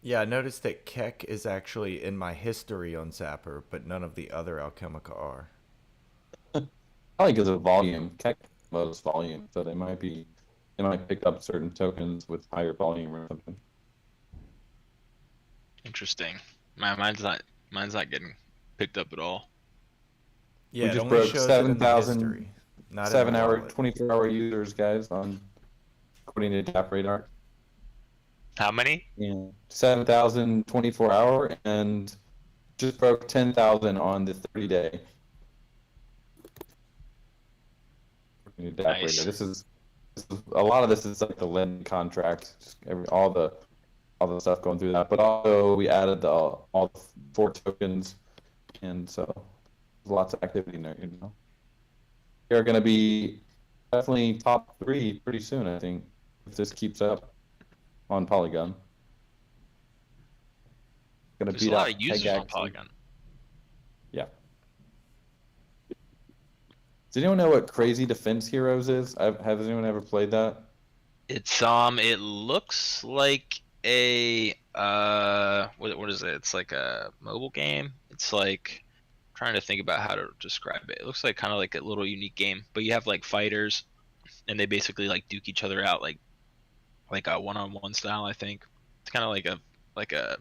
[SPEAKER 4] Yeah, I noticed that Keck is actually in my history on Zapper, but none of the other Alchemica are.
[SPEAKER 7] Probably because of volume. Keck most volume, so they might pick up certain tokens with higher volume or something.
[SPEAKER 3] Interesting. Mine's not getting picked up at all.
[SPEAKER 4] Yeah,
[SPEAKER 7] We
[SPEAKER 4] it
[SPEAKER 7] just
[SPEAKER 4] only
[SPEAKER 7] broke
[SPEAKER 4] shows it in the
[SPEAKER 7] 7,000
[SPEAKER 4] history, not in
[SPEAKER 7] 7
[SPEAKER 4] my
[SPEAKER 7] hour,
[SPEAKER 4] wallet.
[SPEAKER 7] 24-hour users, guys, on according to Tap Radar.
[SPEAKER 3] How many?
[SPEAKER 7] Yeah. 7,000 24-hour and just broke 10,000 on the 30-day.
[SPEAKER 3] Nice.
[SPEAKER 7] This is a lot of this is like the lending contract, just all the stuff going through that. But also we added all the 4 tokens, and so there's lots of activity in there. You know, they're going to be definitely top 3 pretty soon, I think, if this keeps up on Polygon. Going to
[SPEAKER 3] There's a
[SPEAKER 7] beat
[SPEAKER 3] lot
[SPEAKER 7] out
[SPEAKER 3] of users on
[SPEAKER 7] Pegaxi.
[SPEAKER 3] Polygon.
[SPEAKER 7] Yeah. Does anyone know what Crazy Defense Heroes is? Has anyone ever played that?
[SPEAKER 3] It's it looks like a what is it? It's like a mobile game. It's like I'm trying to think about how to describe it. It looks like kind of like a little unique game, but you have like fighters, and they basically like duke each other out like a one-on-one style, I think. It's kind of like a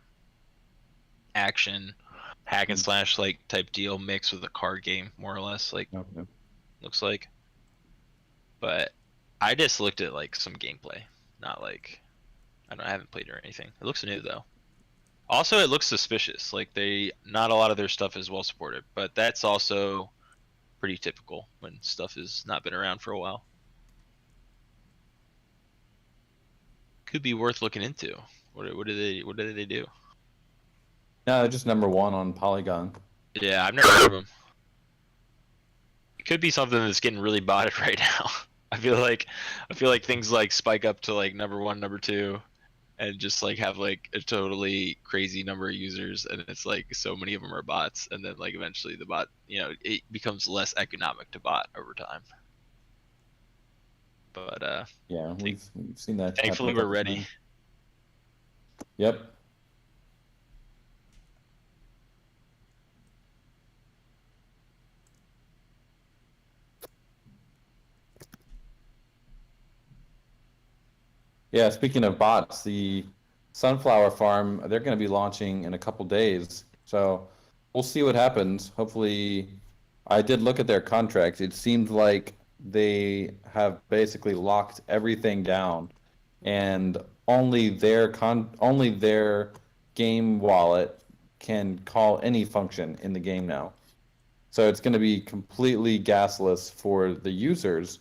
[SPEAKER 3] action hack and slash like type deal mixed with a card game, more or less. Like
[SPEAKER 7] Okay.
[SPEAKER 3] looks like. But I just looked at like some gameplay, not like I haven't played or anything. It looks new though. Also, it looks suspicious. Like not a lot of their stuff is well supported, but that's also pretty typical when stuff has not been around for a while. Could be worth looking into. What did they do?
[SPEAKER 7] No, they're just number 1 on Polygon.
[SPEAKER 3] Yeah, I've never heard of them. It could be something that's getting really botted right now. I feel like things like spike up to like number 1, number 2, and just like have like a totally crazy number of users, and it's like so many of them are bots, and then like eventually the bot, it becomes less economic to bot over time. But
[SPEAKER 7] Yeah, we've seen that.
[SPEAKER 3] thankfully
[SPEAKER 7] happen a
[SPEAKER 3] we're
[SPEAKER 7] couple
[SPEAKER 3] ready.
[SPEAKER 7] times. Yep. Yeah, speaking of bots, the Sunflower Farm, they're going to be launching in a couple days. So we'll see what happens. Hopefully, I did look at their contract. It seemed like they have basically locked everything down, and only their game wallet can call any function in the game now. So it's going to be completely gasless for the users,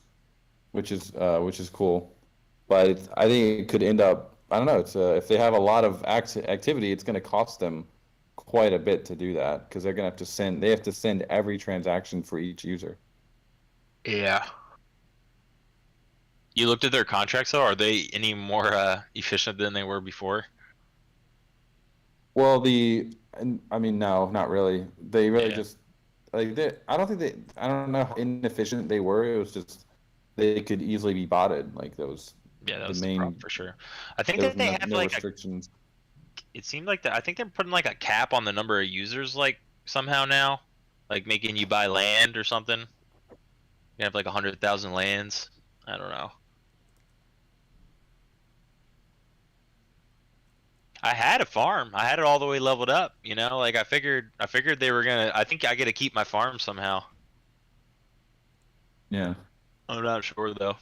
[SPEAKER 7] which is cool. But I think it could end up. I don't know. It's if they have a lot of activity, it's going to cost them quite a bit to do that because they're going to have to send. They have to send every transaction for each user.
[SPEAKER 3] Yeah. You looked at their contracts though? Are they any more efficient than they were before?
[SPEAKER 7] Well, I mean, no, not really. They really
[SPEAKER 3] Yeah.
[SPEAKER 7] just like they. I don't think they. I don't know how inefficient they were. It was just they could easily be botted. Like those.
[SPEAKER 3] Yeah, that
[SPEAKER 7] The
[SPEAKER 3] was the
[SPEAKER 7] main.
[SPEAKER 3] problem for sure. I think
[SPEAKER 7] There
[SPEAKER 3] that
[SPEAKER 7] was
[SPEAKER 3] they have
[SPEAKER 7] no
[SPEAKER 3] like
[SPEAKER 7] restrictions.
[SPEAKER 3] it seemed like that. I think they're putting like a cap on the number of users, like somehow now, like making you buy land or something. You have like 100,000 lands. I don't know. I had a farm. I had it all the way leveled up. Like I figured they were gonna. I think I get to keep my farm somehow.
[SPEAKER 7] Yeah.
[SPEAKER 3] I'm not sure though.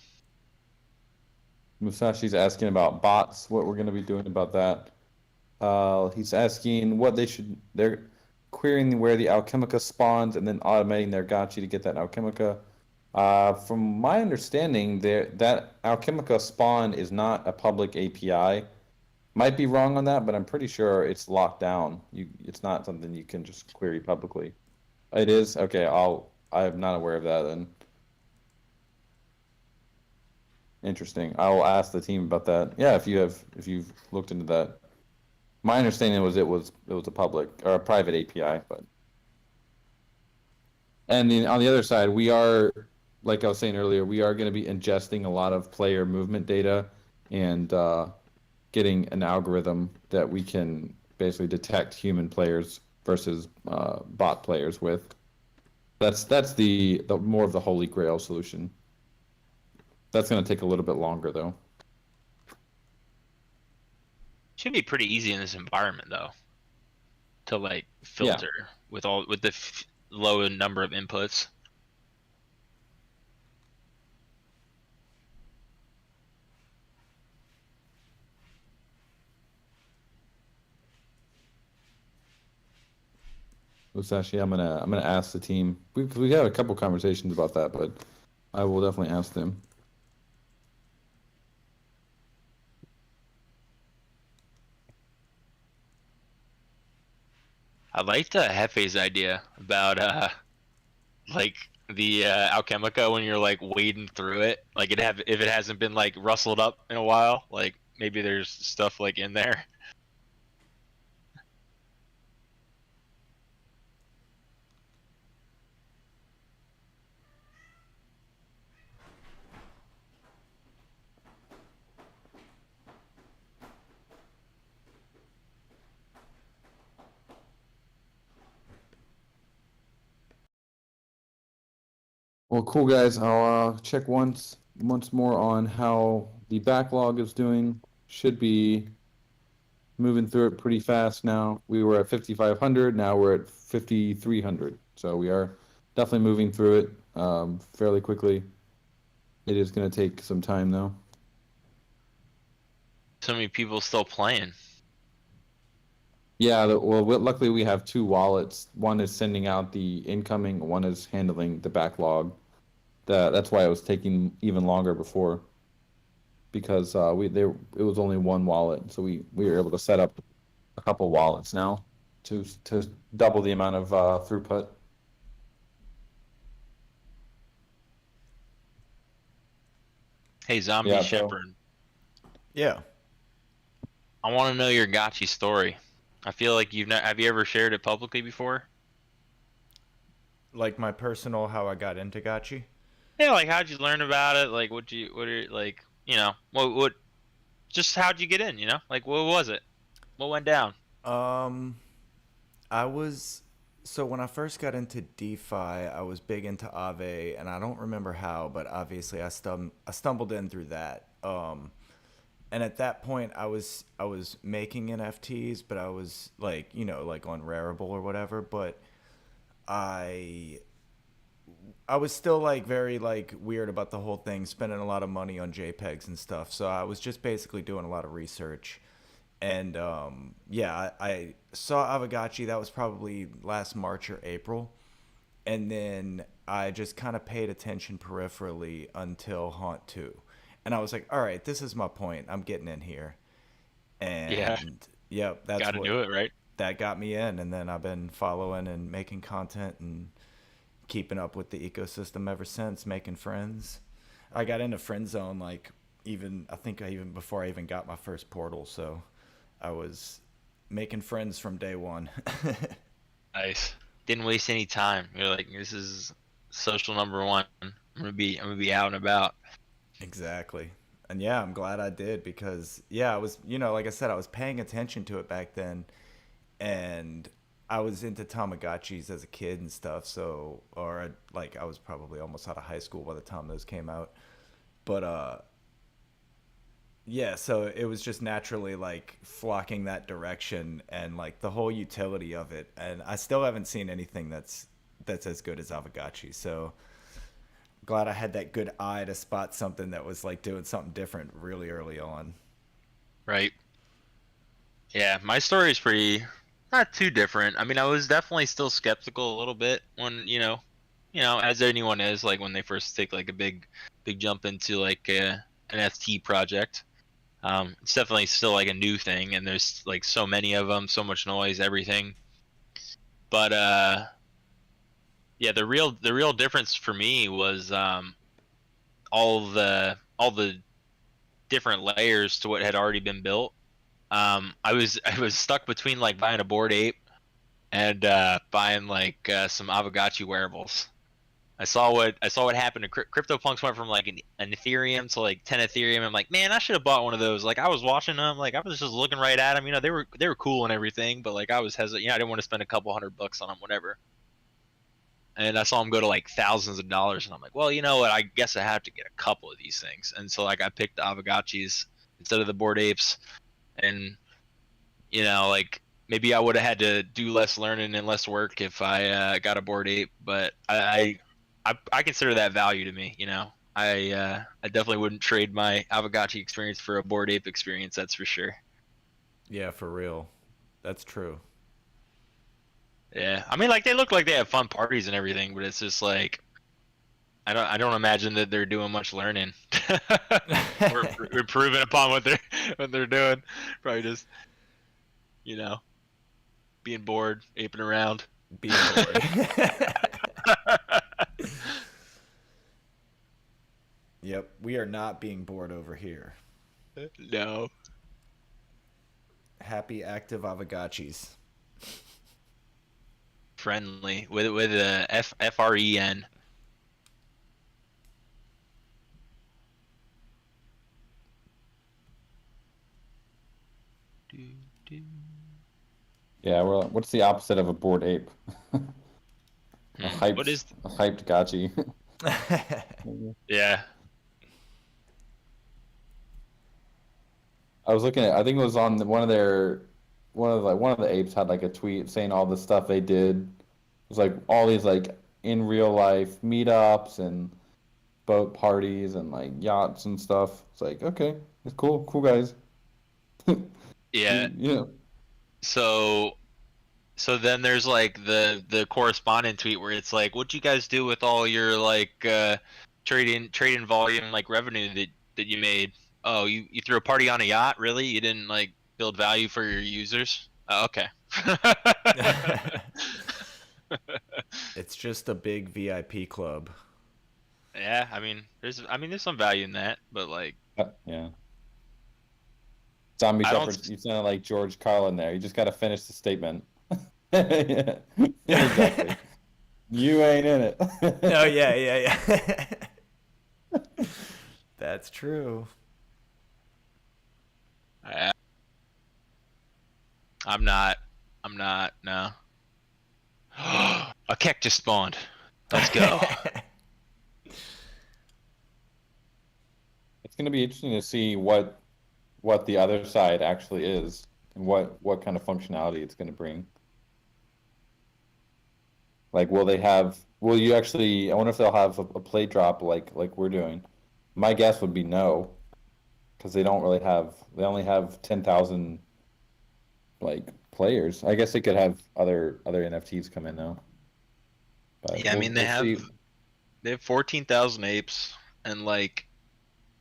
[SPEAKER 7] Musashi's asking about bots, what we're going to be doing about that. He's asking what they're querying where the Alchemica spawns and then automating their Gotchi to get that Alchemica. From my understanding, that Alchemica spawn is not a public API. Might be wrong on that, but I'm pretty sure it's locked down. It's not something you can just query publicly. It is? Okay, I'm not aware of that then. Interesting. I will ask the team about that. Yeah, if you've looked into that. My understanding was it was a public or a private API, but and then on the other side, we are, like I was saying earlier, we are going to be ingesting a lot of player movement data and getting an algorithm that we can basically detect human players versus bot players with. That's the more of the holy grail solution. That's going to take a little bit longer, though.
[SPEAKER 3] Should be pretty easy in this environment though, to like filter with the low number of inputs.
[SPEAKER 7] Musashi, I'm gonna ask the team. We had a couple conversations about that, but I will definitely ask them.
[SPEAKER 3] I liked Hefe's idea about like the Alchemica when you're like wading through it. Like if it hasn't been like rustled up in a while, like maybe there's stuff like in there.
[SPEAKER 7] Well, cool guys. I'll check once more on how the backlog is doing. Should be moving through it pretty fast now. We were at 5,500. Now we're at 5,300. So we are definitely moving through it fairly quickly. It is going to take some time though.
[SPEAKER 3] So many people still playing.
[SPEAKER 7] Yeah, well, luckily we have two wallets. One is sending out the incoming, one is handling the backlog. That's why it was taking even longer before. Because it was only one wallet, so we were able to set up a couple wallets now to double the amount of throughput.
[SPEAKER 3] Hey, Zombie
[SPEAKER 7] Yeah, so-
[SPEAKER 3] Shepherd,
[SPEAKER 4] Yeah.
[SPEAKER 3] I want to know your Gotchi story. I feel like have you ever shared it publicly before?
[SPEAKER 4] Like my personal how I got into Gotchi.
[SPEAKER 3] Yeah, like how'd you learn about it? Like what just how'd you get in, Like what was it? What went down?
[SPEAKER 4] I was so when I first got into DeFi, I was big into Aave, and I don't remember how, but obviously I stumbled in through that. And at that point, I was making NFTs, but I was like like on Rarible or whatever. But I was still like very like weird about the whole thing, spending a lot of money on JPEGs and stuff. So I was just basically doing a lot of research. And yeah, I saw Aavegotchi. That was probably last March or April. And then I just kind of paid attention peripherally until Haunt 2. And I was like, all right, this is my point. I'm getting in here. And yep, that's
[SPEAKER 3] Gotta do it, right?
[SPEAKER 4] that got me in. And then I've been following and making content and keeping up with the ecosystem ever since, making friends. I got into Friend Zone like even before I even got my first portal. So I was making friends from day one.
[SPEAKER 3] Nice. Didn't waste any time. You're like, this is social number one. I'm gonna be out and about.
[SPEAKER 4] Exactly. And yeah, I'm glad I did because I was, like I said, I was paying attention to it back then, and I was into Tamagotchis as a kid and stuff. So, I was probably almost out of high school by the time those came out. But yeah, so it was just naturally like flocking that direction and like the whole utility of it. And I still haven't seen anything that's as good as Aavegotchi. So glad I had that good eye to spot something that was like doing something different really early on.
[SPEAKER 3] Right. Yeah, my story is pretty not too different. I mean, I was definitely still skeptical a little bit when, as anyone is, like when they first take like a big jump into like an NFT project. It's definitely still like a new thing, and there's like so many of them, so much noise, everything. But yeah, the real difference for me was all the different layers to what had already been built. I was stuck between like buying a Bored Ape and buying like some Aavegotchi wearables. I saw what happened to CryptoPunks went from like an Ethereum to like 10 Ethereum. I'm like, man, I should have bought one of those. Like I was watching them, like I was just looking right at them. They were cool and everything, but like I was hesitant. I didn't want to spend a couple $100 on them, whatever. And I saw them go to like thousands of dollars, and I'm like, well, you know what? I guess I have to get a couple of these things. And so like I picked the Aavegotchis instead of the Bored Apes, and like maybe I would have had to do less learning and less work if I got a Bored Ape, but I consider that value to me. I definitely wouldn't trade my Aavegotchi experience for a Bored Ape experience. That's for sure.
[SPEAKER 4] Yeah, for real. That's true.
[SPEAKER 3] Yeah, I mean, like they look like they have fun parties and everything, but it's just like I don't imagine that they're doing much learning or improving upon what they're doing. Probably just being bored, aping around.
[SPEAKER 4] Being bored. Yep, we are not being bored over here.
[SPEAKER 3] No.
[SPEAKER 4] Happy, active Aavegotchis.
[SPEAKER 3] Friendly with a FREN.
[SPEAKER 7] Yeah, well, what's the opposite of a Bored Ape? A hyped Gotchi.
[SPEAKER 3] Yeah.
[SPEAKER 7] I was looking at. I think it was on one of the apes had like a tweet saying all the stuff they did. It was like all these like in real life meetups and boat parties and like yachts and stuff. It's like okay, it's cool guys.
[SPEAKER 3] Yeah.
[SPEAKER 7] You know.
[SPEAKER 3] So then there's like the correspondent tweet where it's like, what'd you guys do with all your like trading volume like revenue that you made? Oh, you threw a party on a yacht? Really? You didn't like build value for your users? Oh, okay.
[SPEAKER 4] It's just a big VIP club.
[SPEAKER 3] Yeah, I mean, there's some value in that, but like,
[SPEAKER 7] Yeah. Zombie
[SPEAKER 3] I don't-
[SPEAKER 7] Shepherd, you sound like George Carlin there. You just got to finish the statement. Yeah, exactly. You ain't in it.
[SPEAKER 4] Oh yeah. That's true.
[SPEAKER 3] I'm not. No. A keck just spawned. Let's go.
[SPEAKER 7] It's going to be interesting to see what the other side actually is and what kind of functionality it's going to bring. Like, will you actually, I wonder if they'll have a play drop like we're doing. My guess would be no, because they only have 10,000 like players. I guess they could have other NFTs come in now. But
[SPEAKER 3] Yeah, I mean, they
[SPEAKER 7] see.
[SPEAKER 3] have 14,000 apes and like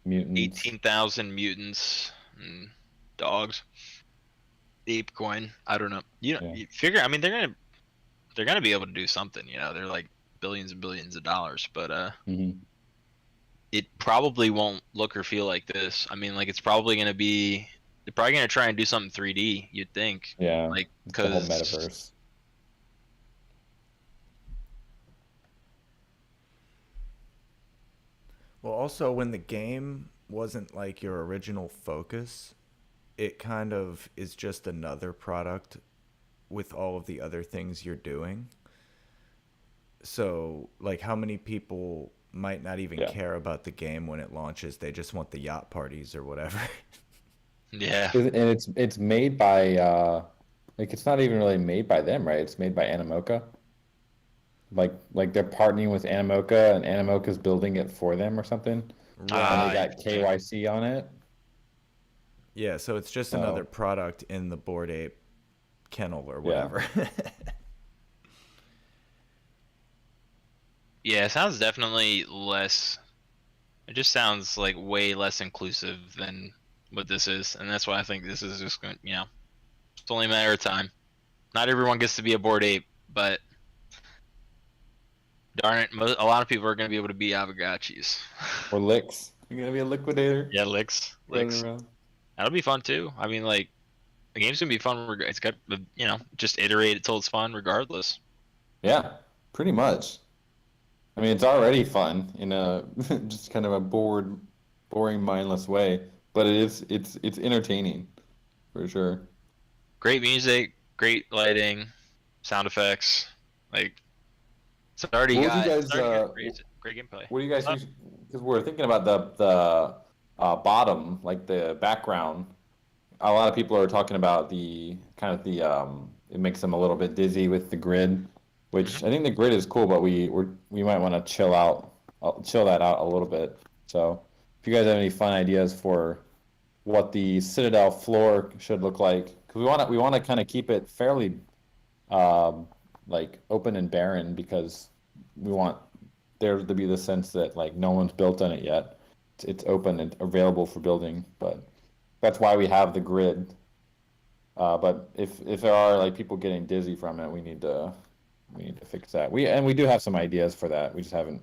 [SPEAKER 7] Mutants.
[SPEAKER 3] 18,000 mutants and dogs. Ape coin. I don't know. You figure. I mean, they're gonna be able to do something. You know, they're like billions and billions of dollars, but
[SPEAKER 7] Mhm.
[SPEAKER 3] it probably won't look or feel like this. I mean, like it's probably gonna be. They're probably gonna try and do something 3D. You'd think.
[SPEAKER 7] Yeah.
[SPEAKER 3] Like
[SPEAKER 7] The whole
[SPEAKER 3] because
[SPEAKER 7] metaverse.
[SPEAKER 4] Well, also when the game wasn't like your original focus, it kind of is just another product with all of the other things you're doing. So, like, how many people might not even
[SPEAKER 7] Yeah.
[SPEAKER 4] care about the game when it launches? They just want the yacht parties or whatever.
[SPEAKER 3] yeah.
[SPEAKER 7] And it's made by like it's not even really made by them, right? It's made by Animoca. Like they're partnering with Animoca and Animoca's building it for them or something. And
[SPEAKER 3] Ah,
[SPEAKER 7] they got
[SPEAKER 3] interesting.
[SPEAKER 7] KYC on it.
[SPEAKER 4] Yeah, so it's just
[SPEAKER 7] So-
[SPEAKER 4] another product in the Bored Ape kennel or
[SPEAKER 7] Yeah.
[SPEAKER 4] whatever.
[SPEAKER 3] Yeah, it sounds definitely less. It just sounds like way less inclusive than what this is, and that's why I think this is just going. You know, it's only a matter of time. Not everyone gets to be a bored ape, but darn it, a lot of people are going to be able to be Aavegotchis.
[SPEAKER 7] Or licks. You're gonna be a liquidator.
[SPEAKER 3] Yeah, licks.
[SPEAKER 7] Running around.
[SPEAKER 3] That'll be fun too. I mean, like, the game's gonna be fun. It's got, you know, just iterate until it's fun, regardless.
[SPEAKER 7] Yeah, pretty much. I mean, it's already fun in a just kind of a boring, mindless way, but it's entertaining for sure.
[SPEAKER 3] Great music, great lighting, sound effects. Like, it's already
[SPEAKER 7] What would
[SPEAKER 3] got,
[SPEAKER 7] you
[SPEAKER 3] it's
[SPEAKER 7] guys,
[SPEAKER 3] already got great gameplay.
[SPEAKER 7] What do you guys think? Because we're thinking about the bottom, like the background. A lot of people are talking about the kind of the it makes them a little bit dizzy with the grid, which I think the grid is cool, but we might want to chill that out a little bit. So if you guys have any fun ideas for what the Citadel floor should look like, because we want to kind of keep it fairly like open and barren, because we want there to be the sense that like no one's built on it yet. It's open and available for building, but that's why we have the grid. But if there are like people getting dizzy from it, we need to fix that. We do have some ideas for that. We just haven't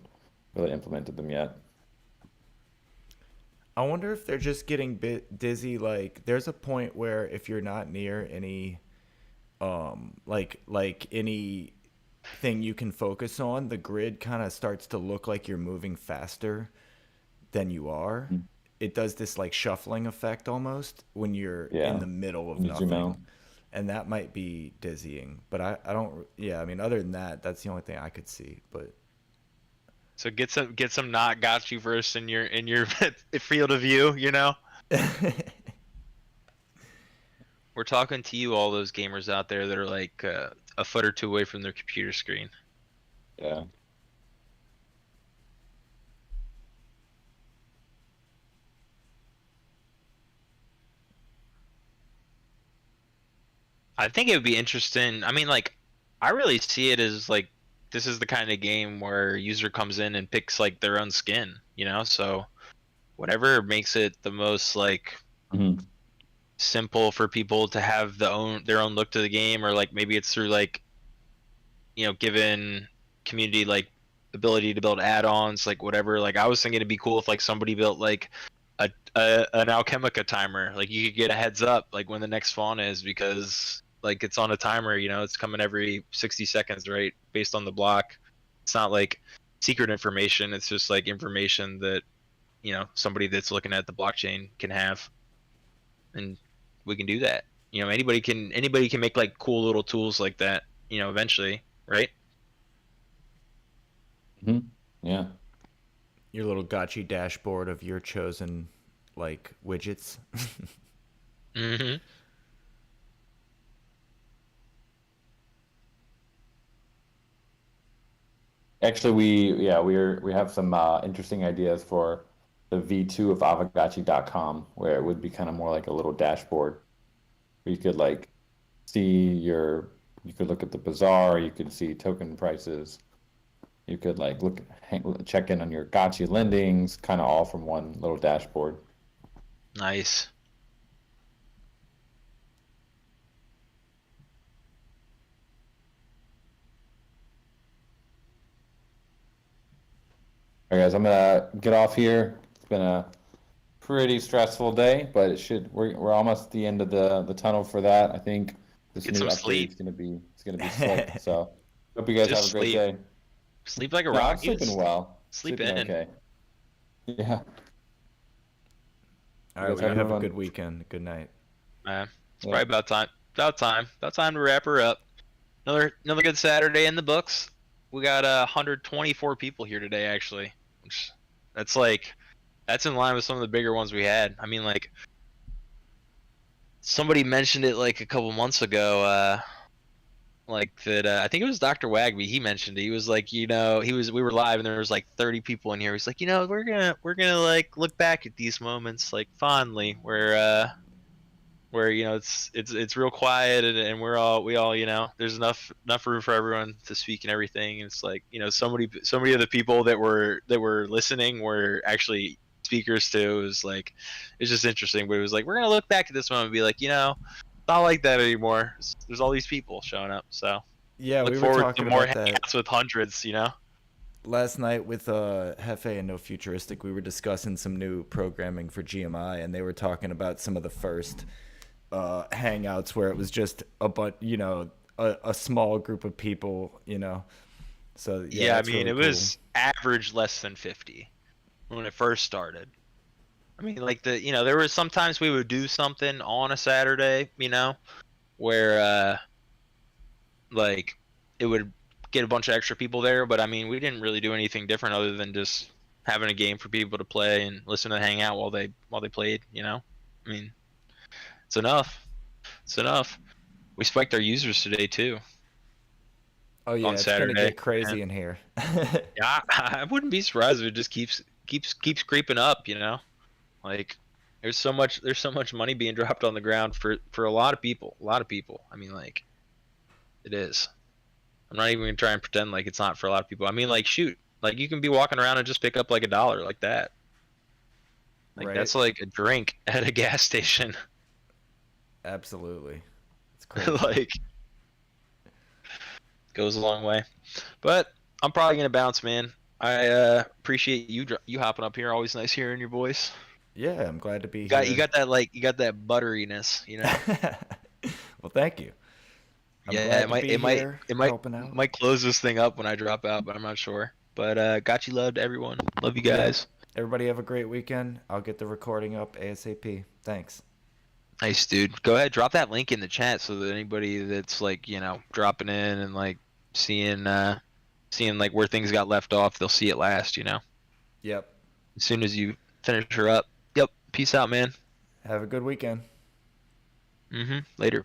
[SPEAKER 7] really implemented them yet.
[SPEAKER 4] I wonder if they're just getting dizzy. Like, there's a point where if you're not near any, like anything you can focus on, the grid kind of starts to look like you're moving faster than you are.
[SPEAKER 7] Mm.
[SPEAKER 4] It does this like shuffling effect almost when you're
[SPEAKER 7] Yeah,
[SPEAKER 4] in the middle of
[SPEAKER 7] when you zoom out.
[SPEAKER 4] nothing. And that might be dizzying. But I don't, yeah, I mean, other than that, that's the only thing I could see. But
[SPEAKER 3] So get some not Gotchiverse in your field of view, you know. We're talking to you, all those gamers out there that are like a foot or two away from their computer screen.
[SPEAKER 7] Yeah.
[SPEAKER 3] I think it would be interesting. I mean, like, I really see it as like this is the kind of game where a user comes in and picks like their own skin, you know? So whatever makes it the most like
[SPEAKER 7] Mhm.
[SPEAKER 3] simple for people to have their own look to the game, or like maybe it's through like, you know, given community like ability to build add-ons, like whatever. Like I was thinking it'd be cool if like somebody built like an Alchemica timer. Like you could get a heads up like when the next spawn is, because like it's on a timer, you know, it's coming every 60 seconds, right? Based on the block. It's not like secret information, it's just like information that, you know, somebody that's looking at the blockchain can have. And we can do that. You know, anybody can make like cool little tools like that, you know, eventually, right?
[SPEAKER 7] Yeah.
[SPEAKER 4] Your little Gotchi dashboard of your chosen like widgets.
[SPEAKER 3] Mm-hmm.
[SPEAKER 7] Actually, we have some interesting ideas for the V2 of Aavegotchi.com, where it would be kind of more like a little dashboard where you could like you could look at the bazaar, you could see token prices, you could like check in on your Gotchi lendings, kind of all from one little dashboard.
[SPEAKER 3] Nice.
[SPEAKER 7] All right, guys, I'm gonna get off here. It's been a pretty stressful day, but we're almost at the end of the tunnel for that. I think this
[SPEAKER 3] Get
[SPEAKER 7] new
[SPEAKER 3] some
[SPEAKER 7] update
[SPEAKER 3] sleep.
[SPEAKER 7] is gonna be slick. So hope you guys
[SPEAKER 3] Just
[SPEAKER 7] have a great
[SPEAKER 3] sleep.
[SPEAKER 7] day.
[SPEAKER 3] Sleep like a
[SPEAKER 7] No, I'm
[SPEAKER 3] rock.
[SPEAKER 7] sleeping well.
[SPEAKER 3] Sleep
[SPEAKER 7] Sleeping
[SPEAKER 3] in.
[SPEAKER 7] okay. Yeah.
[SPEAKER 4] All right,
[SPEAKER 7] guys
[SPEAKER 4] well, you
[SPEAKER 7] have a
[SPEAKER 4] have
[SPEAKER 7] good
[SPEAKER 4] a
[SPEAKER 7] one.
[SPEAKER 4] good weekend. Good night.
[SPEAKER 3] It's
[SPEAKER 7] Yeah.
[SPEAKER 3] probably about time. About time to wrap her up. Another good Saturday in the books. We got 124 people here today, actually. Which, that's in line with some of the bigger ones we had. I mean, like, somebody mentioned it like a couple months ago. Like that, I think it was Dr. Wagby. He mentioned it. He was like, you know, we were live and there was like 30 people in here. He's like, you know, we're gonna like look back at these moments like fondly, where you know it's real quiet, and we all, you know, there's enough room for everyone to speak and everything. And it's like, you know, so many of the people that were listening were actually speakers too. It was like, it's just interesting. But it was like, we're gonna look back at this moment and be like, you know, it's not like that anymore. There's all these people showing up, so
[SPEAKER 4] Yeah,
[SPEAKER 3] look
[SPEAKER 4] we were
[SPEAKER 3] forward to
[SPEAKER 4] talking
[SPEAKER 3] more
[SPEAKER 4] about that
[SPEAKER 3] hangouts with hundreds, you know.
[SPEAKER 4] last night with Hefe and No Futuristic. We were discussing some new programming for GMI, and they were talking about some of the first hangouts where it was just a small group of people, you know. So
[SPEAKER 3] Yeah, I
[SPEAKER 4] that's
[SPEAKER 3] mean,
[SPEAKER 4] really
[SPEAKER 3] it was average less than 50 when it first started. I mean, like you know, there was sometimes we would do something on a Saturday, you know, where like it would get a bunch of extra people there. But I mean, we didn't really do anything different other than just having a game for people to play and listen to hang out while they played, you know. I mean, it's enough. It's enough. We spiked our users today too.
[SPEAKER 4] Oh yeah,
[SPEAKER 3] on
[SPEAKER 4] it's gonna
[SPEAKER 3] Saturday.
[SPEAKER 4] get crazy in here.
[SPEAKER 3] Yeah, I wouldn't be surprised if it just keeps creeping up, you know. Like there's so much money being dropped on the ground for a lot of people. I mean, like, it is. I'm not even gonna try and pretend like it's not for a lot of people. I mean, like, shoot, like you can be walking around and just pick up like $1 like that. Like
[SPEAKER 4] Right.
[SPEAKER 3] that's like a drink at a gas station.
[SPEAKER 4] Absolutely, it's crazy.
[SPEAKER 3] Like, goes a long way. But I'm probably gonna bounce, man. I appreciate you hopping up here. Always nice hearing your voice.
[SPEAKER 4] Yeah, I'm glad to be
[SPEAKER 3] You got that butteriness, you know.
[SPEAKER 4] Well, thank you. I'm
[SPEAKER 3] Yeah,
[SPEAKER 4] glad to be here, helping out.
[SPEAKER 3] might close this thing up when I drop out, but I'm not sure. But got you loved, everyone. Love you guys.
[SPEAKER 4] Everybody have a great weekend. I'll get the recording up ASAP. Thanks.
[SPEAKER 3] Nice, dude. Go ahead, drop that link in the chat so that anybody that's like, you know, dropping in and like seeing like where things got left off, they'll see it last, you know.
[SPEAKER 4] Yep.
[SPEAKER 3] As soon as you finish her up. Yep. Peace out, man.
[SPEAKER 4] Have a good weekend.
[SPEAKER 3] Later.